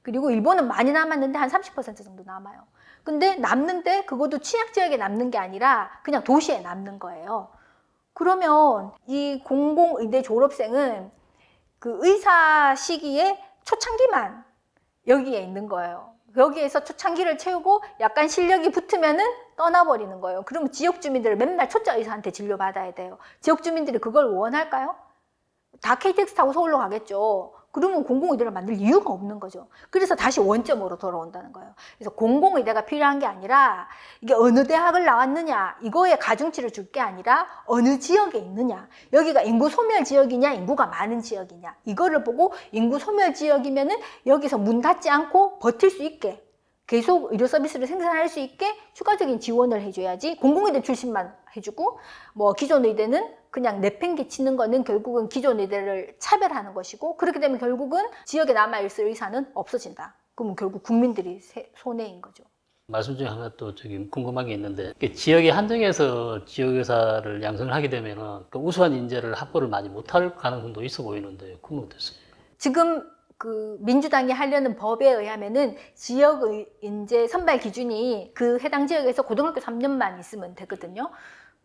그리고 일본은 많이 남았는데 한 30% 정도 남아요. 근데 남는데 그것도 취약지역에 남는 게 아니라 그냥 도시에 남는 거예요. 그러면 이 공공의대 졸업생은 그 의사 시기에 초창기만 여기에 있는 거예요. 여기에서 초창기를 채우고 약간 실력이 붙으면은 떠나버리는 거예요. 그러면 지역 주민들을 맨날 초짜 의사한테 진료받아야 돼요. 지역 주민들이 그걸 원할까요? 다 KTX 타고 서울로 가겠죠. 그러면 공공의대를 만들 이유가 없는 거죠. 그래서 다시 원점으로 돌아온다는 거예요. 그래서 공공의대가 필요한 게 아니라 이게 어느 대학을 나왔느냐 이거에 가중치를 줄 게 아니라 어느 지역에 있느냐 여기가 인구 소멸 지역이냐 인구가 많은 지역이냐 이거를 보고 인구 소멸 지역이면은 여기서 문 닫지 않고 버틸 수 있게 계속 의료 서비스를 생산할 수 있게 추가적인 지원을 해줘야지 공공의대 출신만 해주고 뭐 기존 의대는 그냥 내팽개치는 거는 결국은 기존 의대를 차별하는 것이고 그렇게 되면 결국은 지역에 남아있을 의사는 없어진다. 그러면 결국 국민들이 손해인 거죠. 말씀 중에 하나 또 궁금한 게 있는데 지역의 한정에서 지역의사를 양성을 하게 되면 그 우수한 인재를 확보를 많이 못할 가능성도 있어 보이는데 그건 어땠어요? 지금 그 민주당이 하려는 법에 의하면은 지역 인재 선발 기준이 그 해당 지역에서 고등학교 3년만 있으면 되거든요.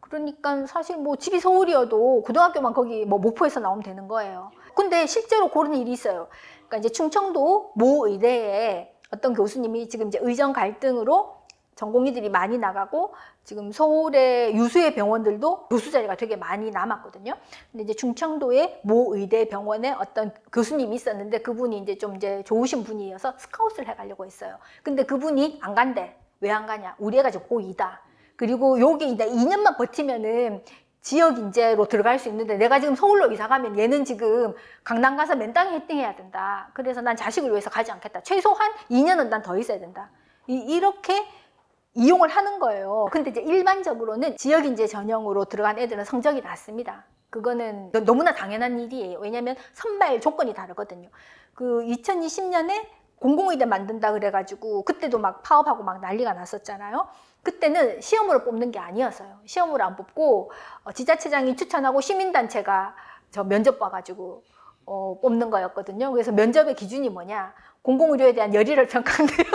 그러니까 사실 뭐 집이 서울이어도 고등학교만 거기 뭐 목포에서 나오면 되는 거예요. 근데 실제로 그런 일이 있어요. 그러니까 이제 충청도 모 의대에 어떤 교수님이 지금 이제 의정 갈등으로 전공의들이 많이 나가고 지금 서울의 유수의 병원들도 교수 자리가 되게 많이 남았거든요. 근데 이제 충청도의 모 의대 병원에 어떤 교수님이 있었는데 그분이 이제 좀 이제 좋으신 분이어서 스카웃을 해가려고 했어요. 근데 그분이 안 간대. 왜 안 가냐? 우리 애가 지금 고2다. 그리고 여기 이제 2년만 버티면은 지역 인재로 들어갈 수 있는데 내가 지금 서울로 이사 가면 얘는 지금 강남 가서 맨땅에 헤딩해야 된다. 그래서 난 자식을 위해서 가지 않겠다. 최소한 2년은 난 더 있어야 된다. 이렇게 이용을 하는 거예요. 근데 이제 일반적으로는 지역 인재 전형으로 들어간 애들은 성적이 낮습니다. 그거는 너무나 당연한 일이에요. 왜냐하면 선발 조건이 다르거든요. 그 2020년에 공공의대 만든다 그래가지고 그때도 막 파업하고 막 난리가 났었잖아요. 그때는 시험으로 뽑는 게 아니었어요. 시험으로 안 뽑고 지자체장이 추천하고 시민단체가 저 면접 봐가지고 뽑는 거였거든요. 그래서 면접의 기준이 뭐냐? 공공의료에 대한 열의를 평가한대요.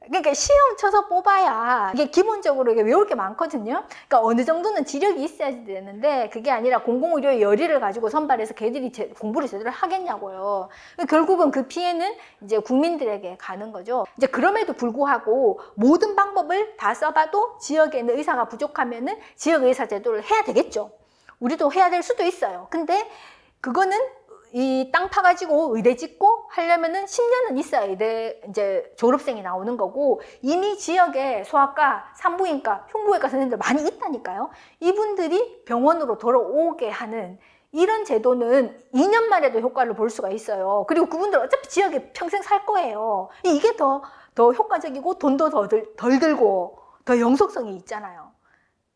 그러니까 시험 쳐서 뽑아야 이게 기본적으로 이게 외울 게 많거든요. 그러니까 어느 정도는 지력이 있어야 되는데 그게 아니라 공공의료의 열의를 가지고 선발해서 걔들이 공부를 제대로 하겠냐고요. 결국은 그 피해는 이제 국민들에게 가는 거죠. 이제 그럼에도 불구하고 모든 방법을 다 써봐도 지역에 있는 의사가 부족하면은 지역 의사 제도를 해야 되겠죠. 우리도 해야 될 수도 있어요. 근데 그거는 이 땅 파가지고 의대 짓고 하려면은 10년은 있어야 의대 이제 졸업생이 나오는 거고 이미 지역에 소아과, 산부인과, 흉부외과 선생님들 많이 있다니까요. 이분들이 병원으로 돌아오게 하는 이런 제도는 2년 만에도 효과를 볼 수가 있어요. 그리고 그분들 어차피 지역에 평생 살 거예요. 이게 더 효과적이고 돈도 덜 들고 더 영속성이 있잖아요.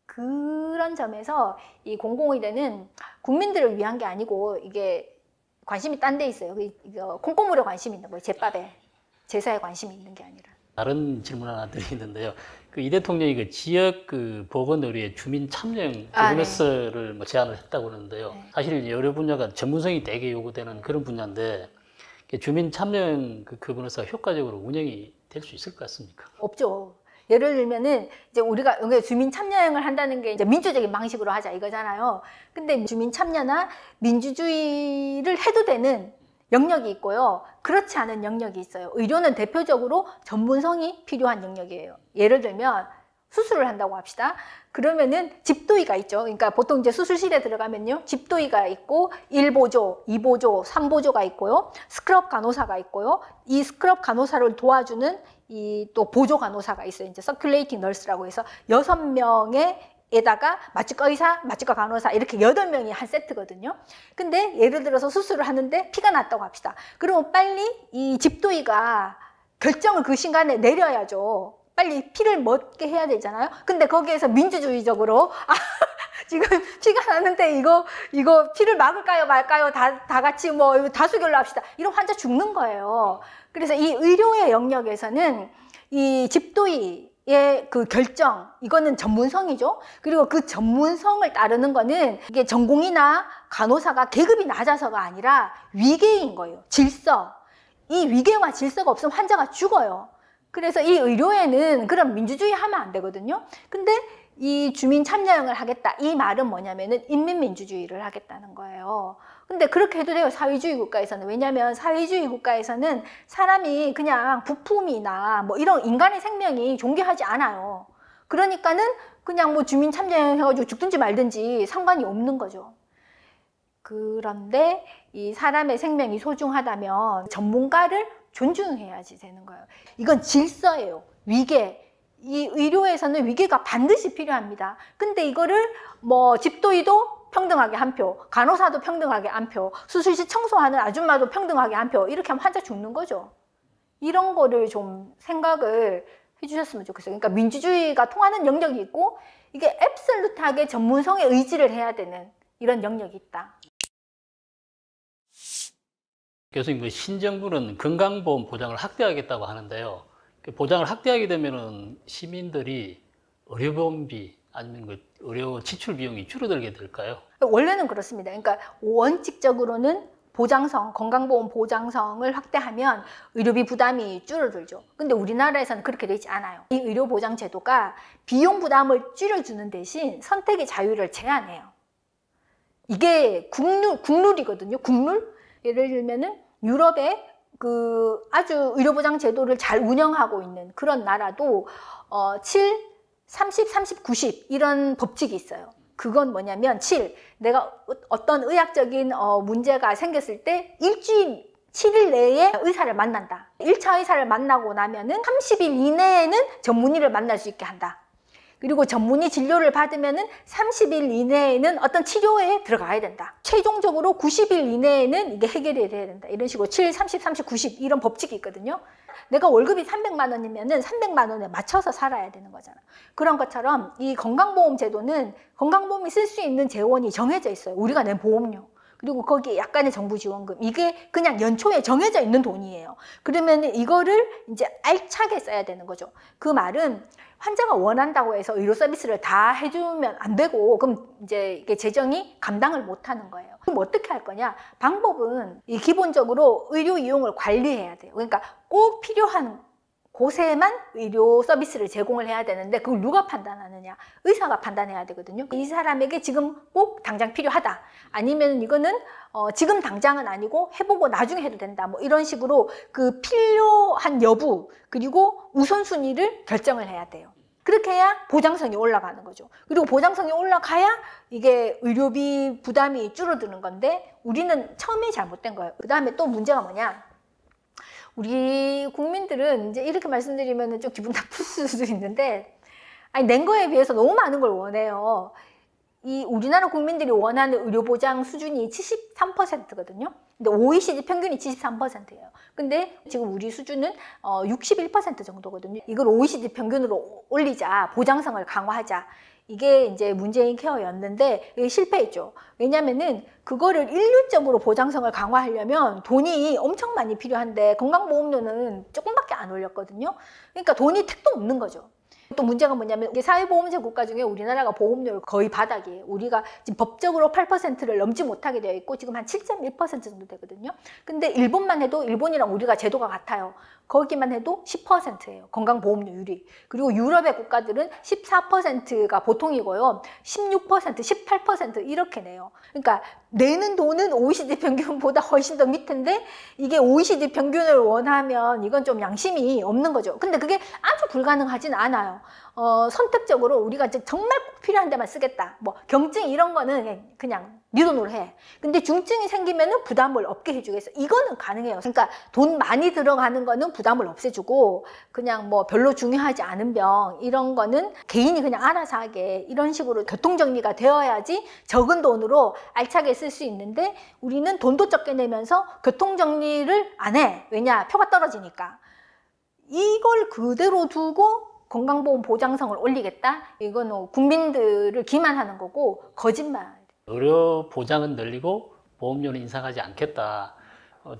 그런 점에서 이 공공의대는 국민들을 위한 게 아니고 이게 관심이 딴 데 있어요. 콩고물에 관심이 있는 거예요. 제밥에, 제사에 관심이 있는 게 아니라. 다른 질문 하나 드리는데요. 그 이 대통령이 그 지역 그 보건의료의 주민 참여형 어웨어네스를 뭐 제안을 했다고 그러는데요. 네. 사실 여러 분야가 전문성이 되게 요구되는 그런 분야인데 주민 참여형 그 어웨어네스가 효과적으로 운영이 될 수 있을 것 같습니까? 없죠. 예를 들면은 이제 우리가 주민 참여형을 한다는 게 이제 민주적인 방식으로 하자 이거잖아요. 근데 주민 참여나 민주주의를 해도 되는 영역이 있고요. 그렇지 않은 영역이 있어요. 의료는 대표적으로 전문성이 필요한 영역이에요. 예를 들면 수술을 한다고 합시다. 그러면은 집도의가 있죠. 그러니까 보통 이제 수술실에 들어가면요. 집도의가 있고 1보조, 2보조, 3보조가 있고요. 스크럽 간호사가 있고요. 이 스크럽 간호사를 도와주는 이 또 보조 간호사가 있어요. 이제 서큘레이팅 널스라고 해서 6명에다가 마취과 의사, 마취과 간호사 이렇게 8명이 한 세트거든요. 근데 예를 들어서 수술을 하는데 피가 났다고 합시다. 그러면 빨리 이 집도의가 결정을 그 순간에 내려야죠. 빨리 피를 먹게 해야 되잖아요. 근데 거기에서 민주주의적으로 지금 피가 났는데 이거 피를 막을까요 말까요? 다 같이 뭐 다수결로 합시다. 이런 환자 죽는 거예요. 그래서 이 의료의 영역에서는 이 집도의의 그 결정, 이거는 전문성이죠. 그리고 그 전문성을 따르는 거는 이게 전공의나 간호사가 계급이 낮아서가 아니라 위계인 거예요. 질서. 이 위계와 질서가 없으면 환자가 죽어요. 그래서 이 의료에는 그런 민주주의 하면 안 되거든요. 근데 이 주민 참여형을 하겠다. 이 말은 뭐냐면은 인민민주주의를 하겠다는 거예요. 근데 그렇게 해도 돼요. 사회주의 국가에서는. 왜냐하면 사회주의 국가에서는 사람이 그냥 부품이나 뭐 이런 인간의 생명이 존귀하지 않아요. 그러니까는 그냥 뭐 주민 참여형 해가지고 죽든지 말든지 상관이 없는 거죠. 그런데 이 사람의 생명이 소중하다면 전문가를 존중해야지 되는 거예요. 이건 질서예요. 위계. 이 의료에서는 위계가 반드시 필요합니다. 근데 이거를 뭐 집도의도 평등하게 한 표, 간호사도 평등하게 한 표, 수술실 청소하는 아줌마도 평등하게 한 표, 이렇게 하면 환자 죽는 거죠. 이런 거를 좀 생각을 해주셨으면 좋겠어요. 그러니까 민주주의가 통하는 영역이 있고 이게 앱솔루트하게 전문성의 의지를 해야 되는 이런 영역이 있다. 교수님, 그 신정부는 건강보험 보장을 확대하겠다고 하는데요. 그 보장을 확대하게 되면은 시민들이 의료보험비 아니면 그 의료 지출 비용이 줄어들게 될까요? 원래는 그렇습니다. 그러니까 원칙적으로는 보장성, 건강보험 보장성을 확대하면 의료비 부담이 줄어들죠. 근데 우리나라에서는 그렇게 되지 않아요. 이 의료보장제도가 비용 부담을 줄여주는 대신 선택의 자유를 제한해요. 이게 국룰이거든요. 국룰? 예를 들면은 유럽의 그 아주 의료보장 제도를 잘 운영하고 있는 그런 나라도 7, 30, 30, 90 이런 법칙이 있어요. 그건 뭐냐면 7, 내가 어떤 의학적인 문제가 생겼을 때 일주일 7일 내에 의사를 만난다. 1차 의사를 만나고 나면은 30일 이내에는 전문의를 만날 수 있게 한다. 그리고 전문의 진료를 받으면은 30일 이내에는 어떤 치료에 들어가야 된다. 최종적으로 90일 이내에는 이게 해결이 돼야 된다. 이런 식으로 7, 30, 30, 90 이런 법칙이 있거든요. 내가 월급이 300만 원이면은 300만 원에 맞춰서 살아야 되는 거잖아. 그런 것처럼 이 건강보험 제도는 건강보험이 쓸 수 있는 재원이 정해져 있어요. 우리가 낸 보험료. 그리고 거기에 약간의 정부 지원금. 이게 그냥 연초에 정해져 있는 돈이에요. 그러면 이거를 이제 알차게 써야 되는 거죠. 그 말은 환자가 원한다고 해서 의료 서비스를 다 해주면 안 되고, 그럼 이제 이게 재정이 감당을 못 하는 거예요. 그럼 어떻게 할 거냐? 방법은 기본적으로 의료 이용을 관리해야 돼요. 그러니까 꼭 필요한 곳에만 의료 서비스를 제공을 해야 되는데 그걸 누가 판단하느냐? 의사가 판단해야 되거든요. 이 사람에게 지금 꼭 당장 필요하다. 아니면 이거는 지금 당장은 아니고 해보고 나중에 해도 된다. 뭐 이런 식으로 그 필요한 여부 그리고 우선순위를 결정을 해야 돼요. 그렇게 해야 보장성이 올라가는 거죠. 그리고 보장성이 올라가야 이게 의료비 부담이 줄어드는 건데 우리는 처음에 잘못된 거예요. 그 다음에 또 문제가 뭐냐? 우리 국민들은 이제 이렇게 말씀드리면 좀 기분 나쁠 수도 있는데, 아니, 낸 거에 비해서 너무 많은 걸 원해요. 이 우리나라 국민들이 원하는 의료보장 수준이 73%거든요. 근데 OECD 평균이 73%예요. 근데 지금 우리 수준은 61% 정도거든요. 이걸 OECD 평균으로 올리자, 보장성을 강화하자. 이게 이제 문재인 케어였는데 실패했죠. 왜냐면은 그거를 일률적으로 보장성을 강화하려면 돈이 엄청 많이 필요한데 건강보험료는 조금밖에 안 올렸거든요. 그러니까 돈이 택도 없는 거죠. 또 문제가 뭐냐면 이게 사회보험제 국가 중에 우리나라가 보험료를 거의 바닥이에요. 우리가 지금 법적으로 8%를 넘지 못하게 되어 있고 지금 한 7.1% 정도 되거든요. 근데 일본만 해도 일본이랑 우리가 제도가 같아요. 거기만 해도 10%예요. 건강보험료율이. 그리고 유럽의 국가들은 14%가 보통이고요. 16%, 18% 이렇게 내요. 그러니까 내는 돈은 OECD 평균보다 훨씬 더 밑인데 이게 OECD 평균을 원하면 이건 좀 양심이 없는 거죠. 근데 그게 아주 불가능하진 않아요. 선택적으로 우리가 정말 꼭 필요한 데만 쓰겠다. 뭐 경증 이런 거는 그냥 네 돈으로 해. 근데 중증이 생기면은 부담을 없게 해주겠어. 이거는 가능해요. 그러니까 돈 많이 들어가는 거는 부담을 없애주고 그냥 뭐 별로 중요하지 않은 병 이런 거는 개인이 그냥 알아서 하게 이런 식으로 교통정리가 되어야지 적은 돈으로 알차게 쓸 수 있는데 우리는 돈도 적게 내면서 교통정리를 안 해. 왜냐? 표가 떨어지니까. 이걸 그대로 두고 건강보험 보장성을 올리겠다? 이거는 국민들을 기만하는 거고 거짓말. 의료 보장은 늘리고 보험료는 인상하지 않겠다.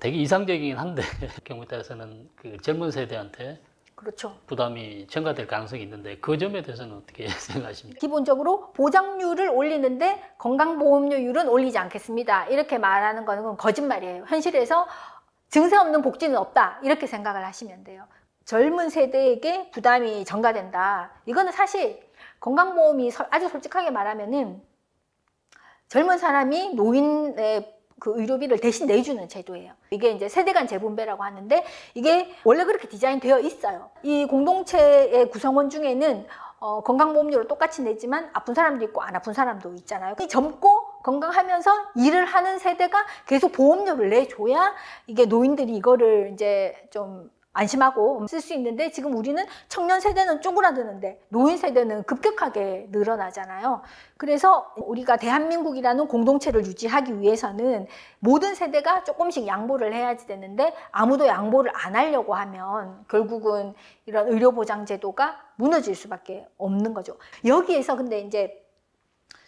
되게 이상적이긴 한데 경우에 따라서는 그 젊은 세대한테 그렇죠. 부담이 증가될 가능성이 있는데 그 점에 대해서는 어떻게 생각하십니까? 기본적으로 보장률을 올리는데 건강보험료율은 올리지 않겠습니다. 이렇게 말하는 거는 거짓말이에요. 현실에서 증세 없는 복지는 없다. 이렇게 생각을 하시면 돼요. 젊은 세대에게 부담이 전가된다. 이거는 사실 건강보험이 아주 솔직하게 말하면은 젊은 사람이 노인의 그 의료비를 대신 내주는 제도예요. 이게 이제 세대 간 재분배라고 하는데 이게 원래 그렇게 디자인되어 있어요. 이 공동체의 구성원 중에는 건강보험료를 똑같이 내지만 아픈 사람도 있고 안 아픈 사람도 있잖아요. 젊고 건강하면서 일을 하는 세대가 계속 보험료를 내줘야 이게 노인들이 이거를 이제 좀 안심하고 쓸 수 있는데 지금 우리는 청년 세대는 쪼그라드는데 노인 세대는 급격하게 늘어나잖아요. 그래서 우리가 대한민국이라는 공동체를 유지하기 위해서는 모든 세대가 조금씩 양보를 해야지 되는데 아무도 양보를 안 하려고 하면 결국은 이런 의료보장제도가 무너질 수밖에 없는 거죠. 여기에서 근데 이제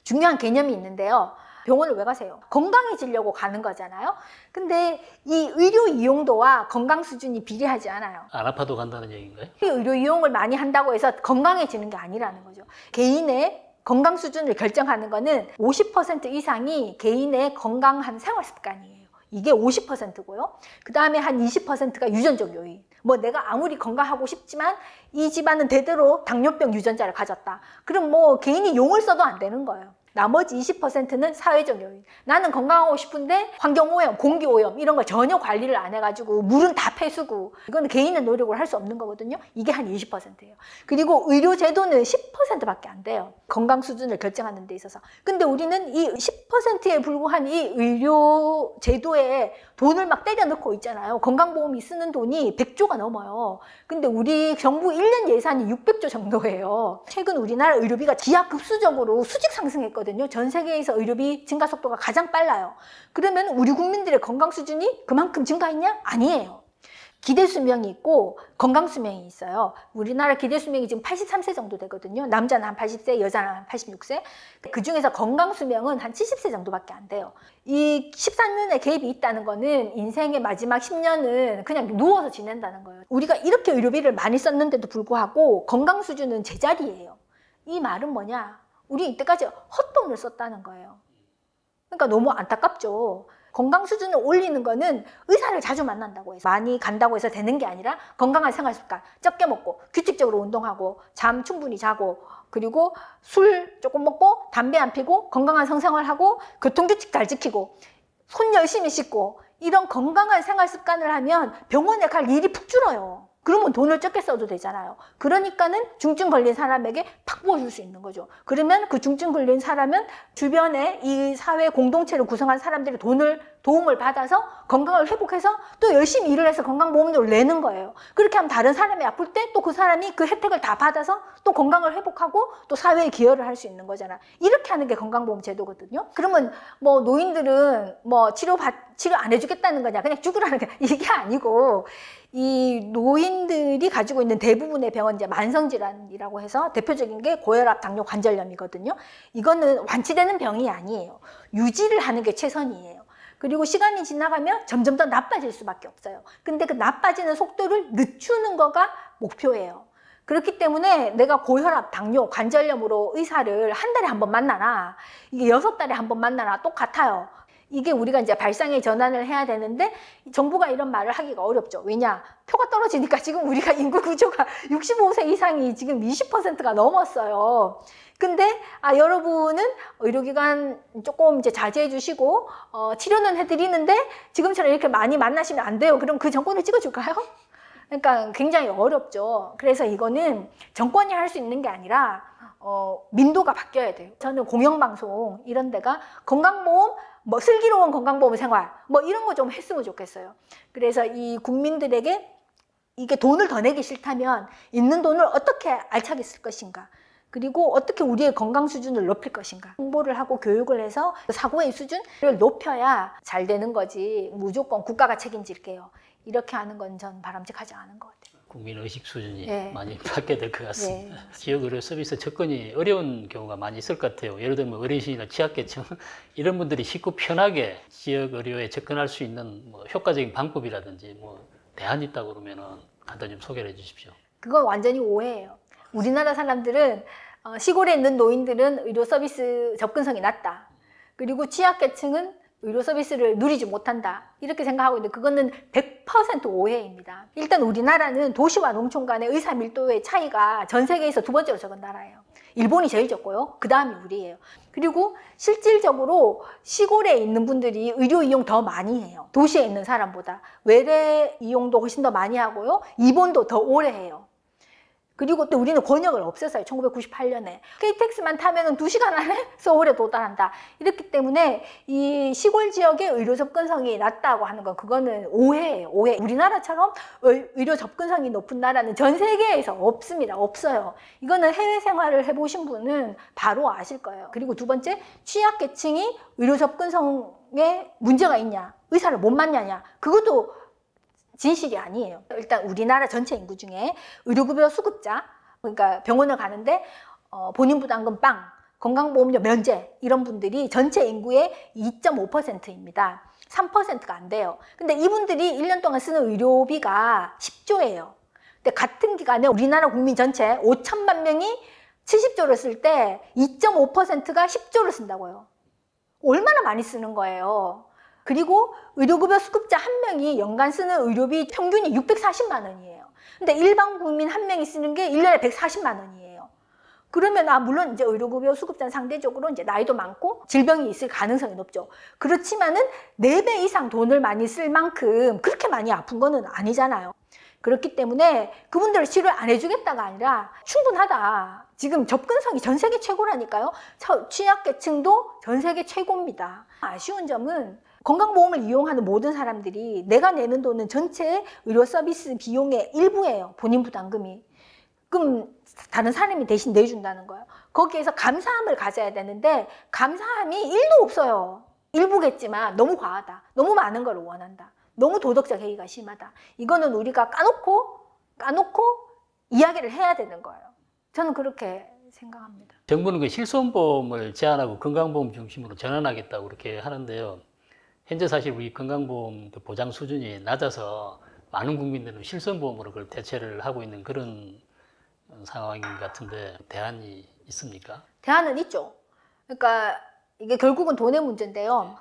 중요한 개념이 있는데요. 병원을 왜 가세요? 건강해지려고 가는 거잖아요. 근데 이 의료 이용도와 건강 수준이 비례하지 않아요. 안 아파도 간다는 얘기인가요? 의료 이용을 많이 한다고 해서 건강해지는 게 아니라는 거죠. 개인의 건강 수준을 결정하는 거는 50% 이상이 개인의 건강한 생활 습관이에요. 이게 50%고요. 그 다음에 한 20%가 유전적 요인. 뭐 내가 아무리 건강하고 싶지만 이 집안은 대대로 당뇨병 유전자를 가졌다. 그럼 뭐 개인이 용을 써도 안 되는 거예요. 나머지 20%는 사회적 요인. 나는 건강하고 싶은데 환경오염, 공기오염 이런 걸 전혀 관리를 안 해가지고 물은 다 폐수고 이건 개인의 노력으로 할 수 없는 거거든요. 이게 한 20%예요. 그리고 의료제도는 10%밖에 안 돼요. 건강 수준을 결정하는 데 있어서. 근데 우리는 이 10%에 불과한 이 의료제도에 돈을 막 때려 넣고 있잖아요. 건강보험이 쓰는 돈이 100조가 넘어요. 근데 우리 정부 1년 예산이 600조 정도예요. 최근 우리나라 의료비가 기하급수적으로 수직 상승했거든요. 전 세계에서 의료비 증가 속도가 가장 빨라요. 그러면 우리 국민들의 건강 수준이 그만큼 증가했냐? 아니에요. 기대 수명이 있고 건강 수명이 있어요. 우리나라 기대 수명이 지금 83세 정도 되거든요. 남자는 한 80세, 여자는 한 86세. 그 중에서 건강 수명은 한 70세 정도밖에 안 돼요. 이 13년의 갭이 있다는 거는 인생의 마지막 10년은 그냥 누워서 지낸다는 거예요. 우리가 이렇게 의료비를 많이 썼는데도 불구하고 건강 수준은 제자리예요. 이 말은 뭐냐? 우리 이때까지 헛돈을 썼다는 거예요. 그러니까 너무 안타깝죠. 건강 수준을 올리는 거는 의사를 자주 만난다고 해서 많이 간다고 해서 되는 게 아니라 건강한 생활 습관, 적게 먹고 규칙적으로 운동하고 잠 충분히 자고 그리고 술 조금 먹고 담배 안 피고 건강한 성생활하고 교통규칙 잘 지키고 손 열심히 씻고 이런 건강한 생활 습관을 하면 병원에 갈 일이 푹 줄어요. 그러면 돈을 적게 써도 되잖아요. 그러니까는 중증 걸린 사람에게 팍 부어줄 수 있는 거죠. 그러면 그 중증 걸린 사람은 주변에 이 사회 공동체를 구성한 사람들의 도움을 받아서 건강을 회복해서 또 열심히 일을 해서 건강보험료를 내는 거예요. 그렇게 하면 다른 사람이 아플 때 또 그 사람이 그 혜택을 다 받아서 또 건강을 회복하고 또 사회에 기여를 할 수 있는 거잖아. 이렇게 하는 게 건강보험 제도거든요. 그러면 뭐 노인들은 뭐 치료 안 해주겠다는 거냐, 그냥 죽으라는 게 이게 아니고 이 노인들이 가지고 있는 대부분의 병은 이제 만성질환이라고 해서 대표적인 게 고혈압, 당뇨, 관절염이거든요. 이거는 완치되는 병이 아니에요. 유지를 하는 게 최선이에요. 그리고 시간이 지나가면 점점 더 나빠질 수밖에 없어요. 근데 그 나빠지는 속도를 늦추는 거가 목표예요. 그렇기 때문에 내가 고혈압, 당뇨, 관절염으로 의사를 한 달에 한 번 만나나 이게 6달에 한 번 만나나 똑같아요. 이게 우리가 이제 발상의 전환을 해야 되는데 정부가 이런 말을 하기가 어렵죠. 왜냐? 표가 떨어지니까 지금 우리가 인구 구조가 65세 이상이 지금 20%가 넘었어요. 근데 여러분은 의료기관 조금 이제 자제해 주시고 치료는 해드리는데 지금처럼 이렇게 많이 만나시면 안 돼요. 그럼 그 정권을 찍어줄까요? 그러니까 굉장히 어렵죠. 그래서 이거는 정권이 할 수 있는 게 아니라 민도가 바뀌어야 돼요. 저는 공영방송 이런 데가 건강보험, 뭐 슬기로운 건강보험 생활 뭐 이런 거 좀 했으면 좋겠어요. 그래서 이 국민들에게 이게 돈을 더 내기 싫다면 있는 돈을 어떻게 알차게 쓸 것인가, 그리고 어떻게 우리의 건강 수준을 높일 것인가 홍보를 하고 교육을 해서 사고의 수준을 높여야 잘 되는 거지 무조건 국가가 책임질게요 이렇게 하는 건 전 바람직하지 않은 것 같아요. 국민의식 수준이 네. 많이 바뀌게 될 것 같습니다. 네. 지역 의료 서비스 접근이 어려운 경우가 많이 있을 것 같아요. 예를 들면 어르신이나 취약계층 이런 분들이 쉽고 편하게 지역 의료에 접근할 수 있는 뭐 효과적인 방법이라든지 뭐 대안이 있다고 그러면은 간단히 좀 소개를 해주십시오. 그건 완전히 오해예요. 우리나라 사람들은 시골에 있는 노인들은 의료 서비스 접근성이 낮다. 그리고 취약계층은 의료 서비스를 누리지 못한다. 이렇게 생각하고 있는데 그거는 100% 오해입니다. 일단 우리나라는 도시와 농촌 간의 의사 밀도의 차이가 전 세계에서 두 번째로 적은 나라예요. 일본이 제일 적고요. 그 다음이 우리예요. 그리고 실질적으로 시골에 있는 분들이 의료 이용 더 많이 해요. 도시에 있는 사람보다. 외래 이용도 훨씬 더 많이 하고요. 입원도 더 오래 해요. 그리고 또 우리는 권역을 없앴어요. 1998년에. KTX만 타면 2시간 안에 서울에 도달한다. 이렇기 때문에 이 시골 지역의 의료 접근성이 낮다고 하는 건 그거는 오해예요. 오해. 우리나라처럼 의료 접근성이 높은 나라는 전 세계에서 없습니다. 없어요. 이거는 해외 생활을 해보신 분은 바로 아실 거예요. 그리고 두 번째, 취약계층이 의료 접근성에 문제가 있냐, 의사를 못 만나냐, 그것도 진실이 아니에요. 일단 우리나라 전체 인구 중에 의료급여 수급자, 그러니까 병원을 가는데 본인 부담금 빵, 건강보험료 면제 이런 분들이 전체 인구의 2.5%입니다. 3%가 안 돼요. 근데 이분들이 1년 동안 쓰는 의료비가 10조예요. 근데 같은 기간에 우리나라 국민 전체 5천만 명이 70조를 쓸 때 2.5%가 10조를 쓴다고요. 얼마나 많이 쓰는 거예요. 그리고 의료급여 수급자 한 명이 연간 쓰는 의료비 평균이 640만 원이에요. 근데 일반 국민 한 명이 쓰는 게 1년에 140만 원이에요. 그러면 물론 이제 의료급여 수급자는 상대적으로 이제 나이도 많고 질병이 있을 가능성이 높죠. 그렇지만은 4배 이상 돈을 많이 쓸 만큼 그렇게 많이 아픈 거는 아니잖아요. 그렇기 때문에 그분들을 치료를 안 해주겠다가 아니라 충분하다. 지금 접근성이 전 세계 최고라니까요. 취약계층도 전 세계 최고입니다. 아쉬운 점은 건강보험을 이용하는 모든 사람들이 내가 내는 돈은 전체 의료 서비스 비용의 일부예요. 본인 부담금이. 그럼 다른 사람이 대신 내준다는 거예요. 거기에서 감사함을 가져야 되는데 감사함이 1도 없어요. 일부겠지만 너무 과하다. 너무 많은 걸 원한다. 너무 도덕적 해이가 심하다. 이거는 우리가 까놓고 이야기를 해야 되는 거예요. 저는 그렇게 생각합니다. 정부는 그 실손보험을 제한하고 건강보험 중심으로 전환하겠다고 그렇게 하는데요. 현재 사실 우리 건강보험 보장 수준이 낮아서 많은 국민들은 실손보험으로 그걸 대체를 하고 있는 그런 상황인 것 같은데 대안이 있습니까? 대안은 있죠. 그러니까 이게 결국은 돈의 문제인데요.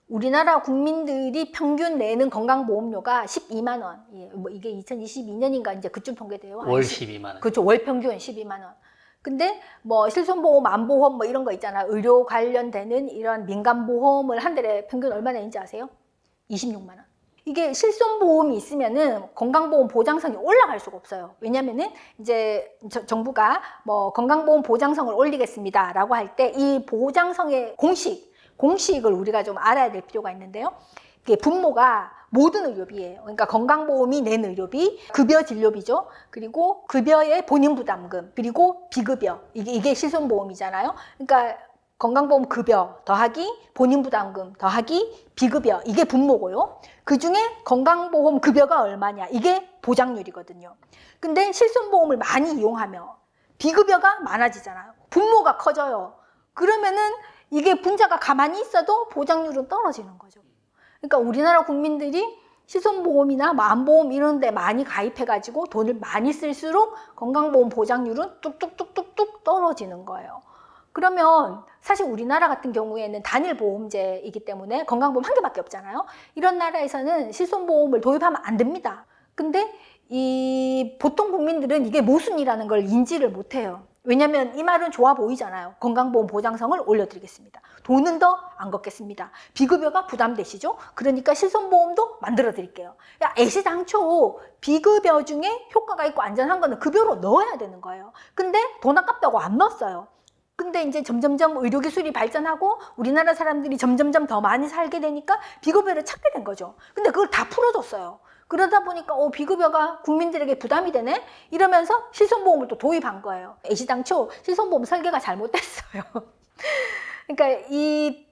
우리나라 국민들이 평균 내는 건강보험료가 12만 원. 뭐 이게 2022년인가 이제 그쯤 통계돼요. 월 12만 원. 그렇죠. 월 평균 12만 원. 근데 뭐 실손보험, 암보험 뭐 이런 거 있잖아. 의료 관련되는 이런 민간보험을 한 달에 평균 얼마 내는지 아세요? 26만 원. 이게 실손보험이 있으면은 건강보험 보장성이 올라갈 수가 없어요. 왜냐면은 이제 정부가 뭐 건강보험 보장성을 올리겠습니다라고 할 때 이 보장성의 공식을 우리가 좀 알아야 될 필요가 있는데요. 이게 분모가 모든 의료비예요. 그러니까 건강보험이 낸 의료비, 급여 진료비죠. 그리고 급여의 본인 부담금, 그리고 비급여. 이게 실손보험이잖아요. 그러니까 건강보험 급여 더하기 본인 부담금 더하기 비급여. 이게 분모고요. 그중에 건강보험 급여가 얼마냐. 이게 보장률이거든요. 근데 실손보험을 많이 이용하면 비급여가 많아지잖아요. 분모가 커져요. 그러면은 이게 분자가 가만히 있어도 보장률은 떨어지는 거죠. 그러니까 우리나라 국민들이 실손보험이나 암보험 이런 데 많이 가입해가지고 돈을 많이 쓸수록 건강보험 보장률은 뚝뚝뚝뚝뚝 떨어지는 거예요. 그러면 사실 우리나라 같은 경우에는 단일보험제이기 때문에 건강보험 한 개밖에 없잖아요. 이런 나라에서는 실손보험을 도입하면 안 됩니다. 근데 이 보통 국민들은 이게 모순이라는 걸 인지를 못해요. 왜냐면 이 말은 좋아 보이잖아요. 건강보험 보장성을 올려드리겠습니다. 돈은 더 안 걷겠습니다. 비급여가 부담되시죠? 그러니까 실손보험도 만들어 드릴게요. 애시당초 비급여 중에 효과가 있고 안전한 거는 급여로 넣어야 되는 거예요. 근데 돈 아깝다고 안 넣었어요. 근데 이제 점점점 의료기술이 발전하고 우리나라 사람들이 점점점 더 많이 살게 되니까 비급여를 찾게 된 거죠. 근데 그걸 다 풀어줬어요. 그러다 보니까 비급여가 국민들에게 부담이 되네? 이러면서 실손보험을 또 도입한 거예요. 애시당초 실손보험 설계가 잘못됐어요. 그러니까 이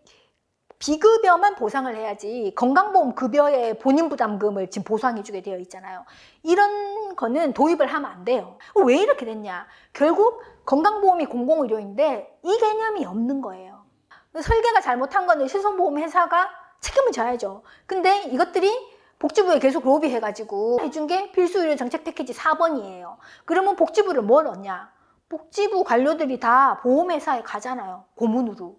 비급여만 보상을 해야지 건강보험 급여의 본인 부담금을 지금 보상해주게 되어 있잖아요. 이런 거는 도입을 하면 안 돼요. 왜 이렇게 됐냐? 결국 건강보험이 공공의료인데 이 개념이 없는 거예요. 설계가 잘못한 거는 실손보험 회사가 책임을 져야죠. 근데 이것들이 복지부에 계속 로비해가지고 해준 게 필수의료 정책 패키지 4번이에요. 그러면 복지부를 뭐 넣냐? 복지부 관료들이 다 보험회사에 가잖아요. 고문으로.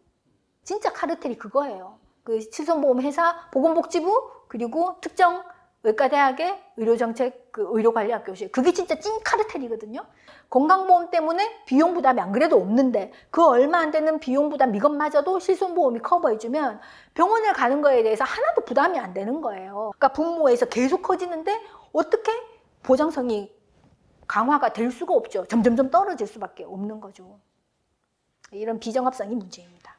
진짜 카르텔이 그거예요. 그 실손보험 회사, 보건복지부, 그리고 특정 외과대학의 의료정책, 의료관리학 교실. 그게 진짜 찐 카르텔이거든요. 건강보험 때문에 비용 부담이 안 그래도 없는데 그 얼마 안 되는 비용 부담 이것마저도 실손보험이 커버해주면 병원을 가는 거에 대해서 하나도 부담이 안 되는 거예요. 그러니까 분모에서 계속 커지는데 어떻게 보장성이 강화가 될 수가 없죠. 점점점 떨어질 수밖에 없는 거죠. 이런 비정합성이 문제입니다.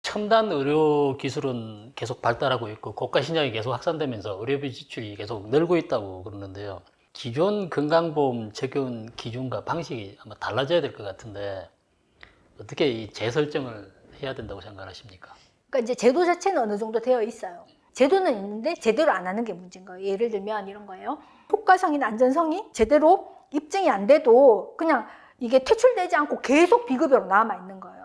첨단 의료 기술은 계속 발달하고 있고 고가 신약이 계속 확산되면서 의료비 지출이 계속 늘고 있다고 그러는데요. 기존 건강보험 적용 기준과 방식이 아마 달라져야 될 것 같은데 어떻게 이 재설정을 해야 된다고 생각하십니까? 그러니까 이제 제도 자체는 어느 정도 되어 있어요. 제도는 있는데 제대로 안 하는 게 문제인 거예요. 예를 들면 이런 거예요. 효과성이나 안전성이 제대로 입증이 안 돼도 그냥 이게 퇴출되지 않고 계속 비급여로 남아 있는 거예요.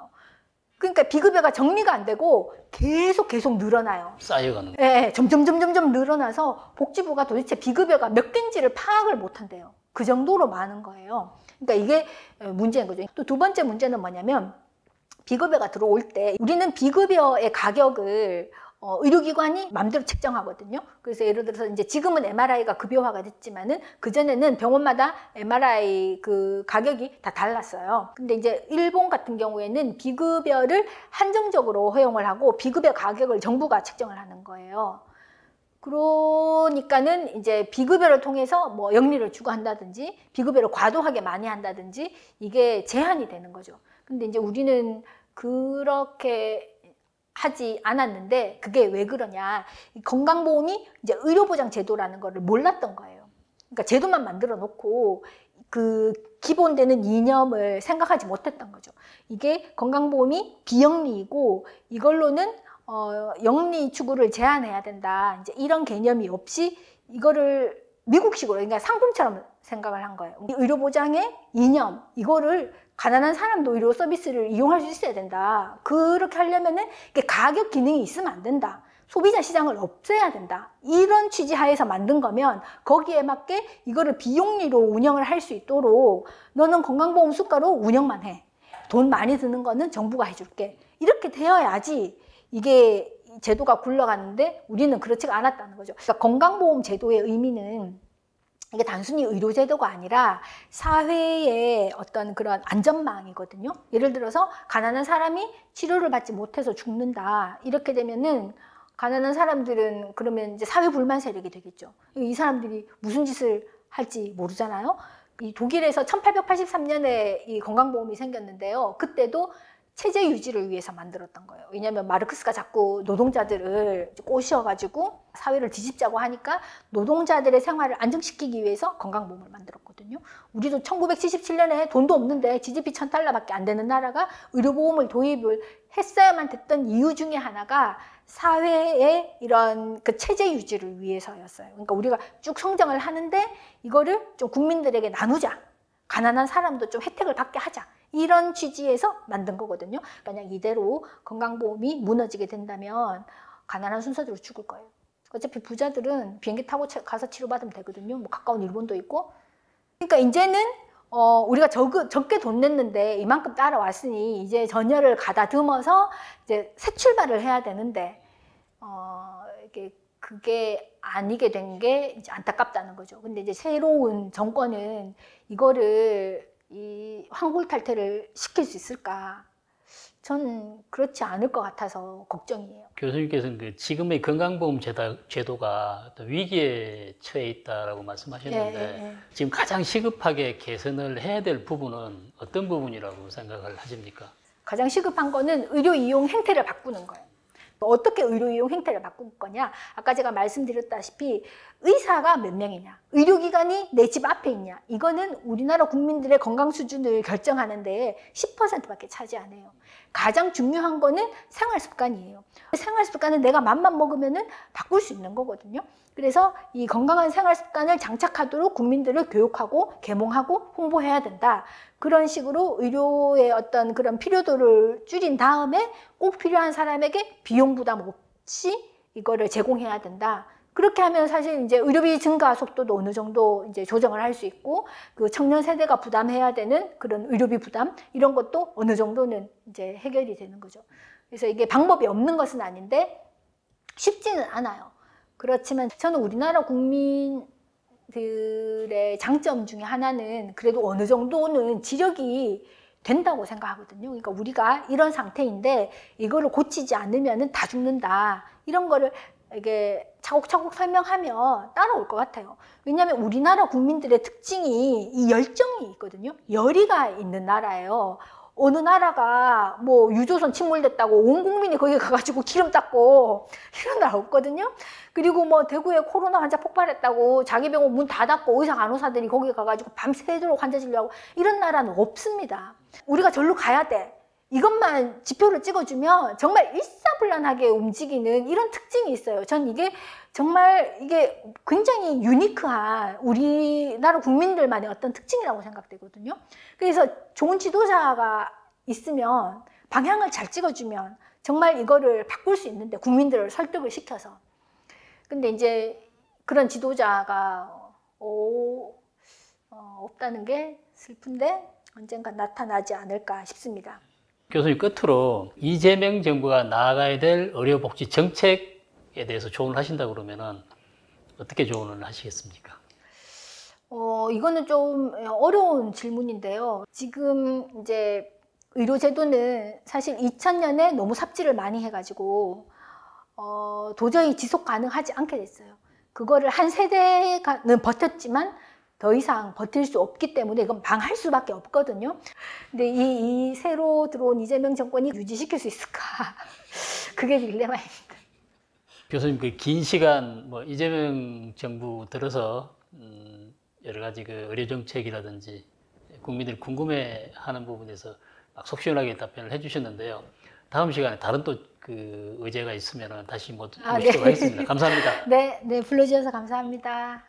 그러니까 비급여가 정리가 안 되고 계속 늘어나요. 쌓여가는. 네, 점점 늘어나서 복지부가 도대체 비급여가 몇 개인지를 파악을 못 한대요. 그 정도로 많은 거예요. 그러니까 이게 문제인 거죠. 또 두 번째 문제는 뭐냐면 비급여가 들어올 때 우리는 비급여의 가격을 의료기관이 마음대로 책정하거든요. 그래서 예를 들어서 이제 지금은 MRI가 급여화가 됐지만은 그전에는 병원마다 MRI 그 가격이 다 달랐어요. 근데 이제 일본 같은 경우에는 비급여를 한정적으로 허용을 하고 비급여 가격을 정부가 책정을 하는 거예요. 그러니까는 이제 비급여를 통해서 뭐 영리를 추구한다든지 비급여를 과도하게 많이 한다든지 이게 제한이 되는 거죠. 근데 이제 우리는 그렇게 하지 않았는데 그게 왜 그러냐. 건강보험이 이제 의료보장 제도라는 거를 몰랐던 거예요. 그러니까 제도만 만들어 놓고 그 기본되는 이념을 생각하지 못했던 거죠. 이게 건강보험이 비영리이고 이걸로는 영리 추구를 제한해야 된다. 이제 이런 개념이 없이 이거를 미국식으로 그러니까 상품처럼 생각을 한 거예요. 의료보장의 이념 이거를 가난한 사람도 의료 서비스를 이용할 수 있어야 된다. 그렇게 하려면은 가격 기능이 있으면 안 된다. 소비자 시장을 없애야 된다. 이런 취지 하에서 만든 거면 거기에 맞게 이거를 비용리로 운영을 할 수 있도록 너는 건강보험 수가로 운영만 해. 돈 많이 드는 거는 정부가 해줄게. 이렇게 되어야지 이게 제도가 굴러가는데 우리는 그렇지가 않았다는 거죠. 그러니까 건강보험 제도의 의미는 이게 단순히 의료제도가 아니라 사회의 어떤 그런 안전망이거든요. 예를 들어서 가난한 사람이 치료를 받지 못해서 죽는다. 이렇게 되면은 가난한 사람들은 그러면 이제 사회 불만 세력이 되겠죠. 이 사람들이 무슨 짓을 할지 모르잖아요. 이 독일에서 1883년에 이 건강보험이 생겼는데요. 그때도 체제 유지를 위해서 만들었던 거예요. 왜냐하면 마르크스가 자꾸 노동자들을 꼬셔가지고 사회를 뒤집자고 하니까 노동자들의 생활을 안정시키기 위해서 건강보험을 만들었거든요. 우리도 1977년에 돈도 없는데 GDP $1000밖에 안 되는 나라가 의료보험을 도입을 했어야만 됐던 이유 중에 하나가 사회의 이런 그 체제 유지를 위해서였어요. 그러니까 우리가 쭉 성장을 하는데 이거를 좀 국민들에게 나누자. 가난한 사람도 좀 혜택을 받게 하자. 이런 취지에서 만든 거거든요. 만약 이대로 건강보험이 무너지게 된다면 가난한 순서대로 죽을 거예요. 어차피 부자들은 비행기 타고 가서 치료받으면 되거든요. 뭐 가까운 일본도 있고. 그러니까 이제는 우리가 적게 돈 냈는데 이만큼 따라왔으니 이제 전열을 가다듬어서 이제 새 출발을 해야 되는데 그게 아니게 된 게 이제 안타깝다는 거죠. 근데 이제 새로운 정권은 이거를 이 환골탈태를 시킬 수 있을까? 전 그렇지 않을 것 같아서 걱정이에요. 교수님께서는 그 지금의 건강보험 제도가 어떤 위기에 처해 있다라고 말씀하셨는데 지금 가장 시급하게 개선을 해야 될 부분은 어떤 부분이라고 생각을 하십니까? 가장 시급한 거는 의료 이용 행태를 바꾸는 거예요. 어떻게 의료 이용 행태를 바꿀 거냐? 아까 제가 말씀드렸다시피 의사가 몇 명이냐? 의료기관이 내 집 앞에 있냐? 이거는 우리나라 국민들의 건강 수준을 결정하는 데 10%밖에 차지 안 해요. 가장 중요한 거는 생활 습관이에요. 생활 습관은 내가 맘만 먹으면은 바꿀 수 있는 거거든요. 그래서 이 건강한 생활 습관을 장착하도록 국민들을 교육하고 계몽하고 홍보해야 된다. 그런 식으로 의료의 어떤 그런 필요도를 줄인 다음에 꼭 필요한 사람에게 비용 부담 없이 이거를 제공해야 된다. 그렇게 하면 사실 이제 의료비 증가 속도도 어느 정도 이제 조정을 할 수 있고 그 청년 세대가 부담해야 되는 그런 의료비 부담 이런 것도 어느 정도는 이제 해결이 되는 거죠. 그래서 이게 방법이 없는 것은 아닌데 쉽지는 않아요. 그렇지만 저는 우리나라 국민들의 장점 중에 하나는 그래도 어느 정도는 지력이 된다고 생각하거든요. 그러니까 우리가 이런 상태인데 이거를 고치지 않으면 다 죽는다. 이런 거를 이게 차곡차곡 설명하면 따라올 것 같아요. 왜냐하면 우리나라 국민들의 특징이 이 열정이 있거든요. 열의가 있는 나라예요. 어느 나라가 뭐 유조선 침몰됐다고 온 국민이 거기 가가지고 기름 닦고 이런 나라 없거든요. 그리고 뭐 대구에 코로나 환자 폭발했다고 자기 병원 문 닫았고 의사 간호사들이 거기 가가지고 밤새도록 환자 진료하고 이런 나라는 없습니다. 우리가 절로 가야 돼. 이것만 지표를 찍어주면 정말 일사불란하게 움직이는 이런 특징이 있어요. 전 이게 정말 이게 굉장히 유니크한 우리나라 국민들만의 어떤 특징이라고 생각되거든요. 그래서 좋은 지도자가 있으면 방향을 잘 찍어주면 정말 이거를 바꿀 수 있는데 국민들을 설득을 시켜서. 근데 이제 그런 지도자가 없다는 게 슬픈데 언젠가 나타나지 않을까 싶습니다. 교수님 끝으로 이재명 정부가 나아가야 될 의료복지 정책에 대해서 조언을 하신다 그러면은 어떻게 조언을 하시겠습니까? 이거는 좀 어려운 질문인데요. 지금 이제 의료제도는 사실 2000년에 너무 삽질을 많이 해가지고 도저히 지속 가능하지 않게 됐어요. 그거를 한 세대는 버텼지만 더 이상 버틸 수 없기 때문에 이건 망할 수밖에 없거든요. 근데 이 새로 들어온 이재명 정권이 유지시킬 수 있을까? 그게 딜레마입니다. 교수님 그 긴 시간 뭐 이재명 정부 들어서 여러 가지 그 의료 정책이라든지 국민들이 궁금해하는 부분에서 막 속 시원하게 답변을 해주셨는데요. 다음 시간에 다른 또 그 의제가 있으면 다시 모시도록 하겠습니다. 감사합니다. 네, 불러주셔서 감사합니다.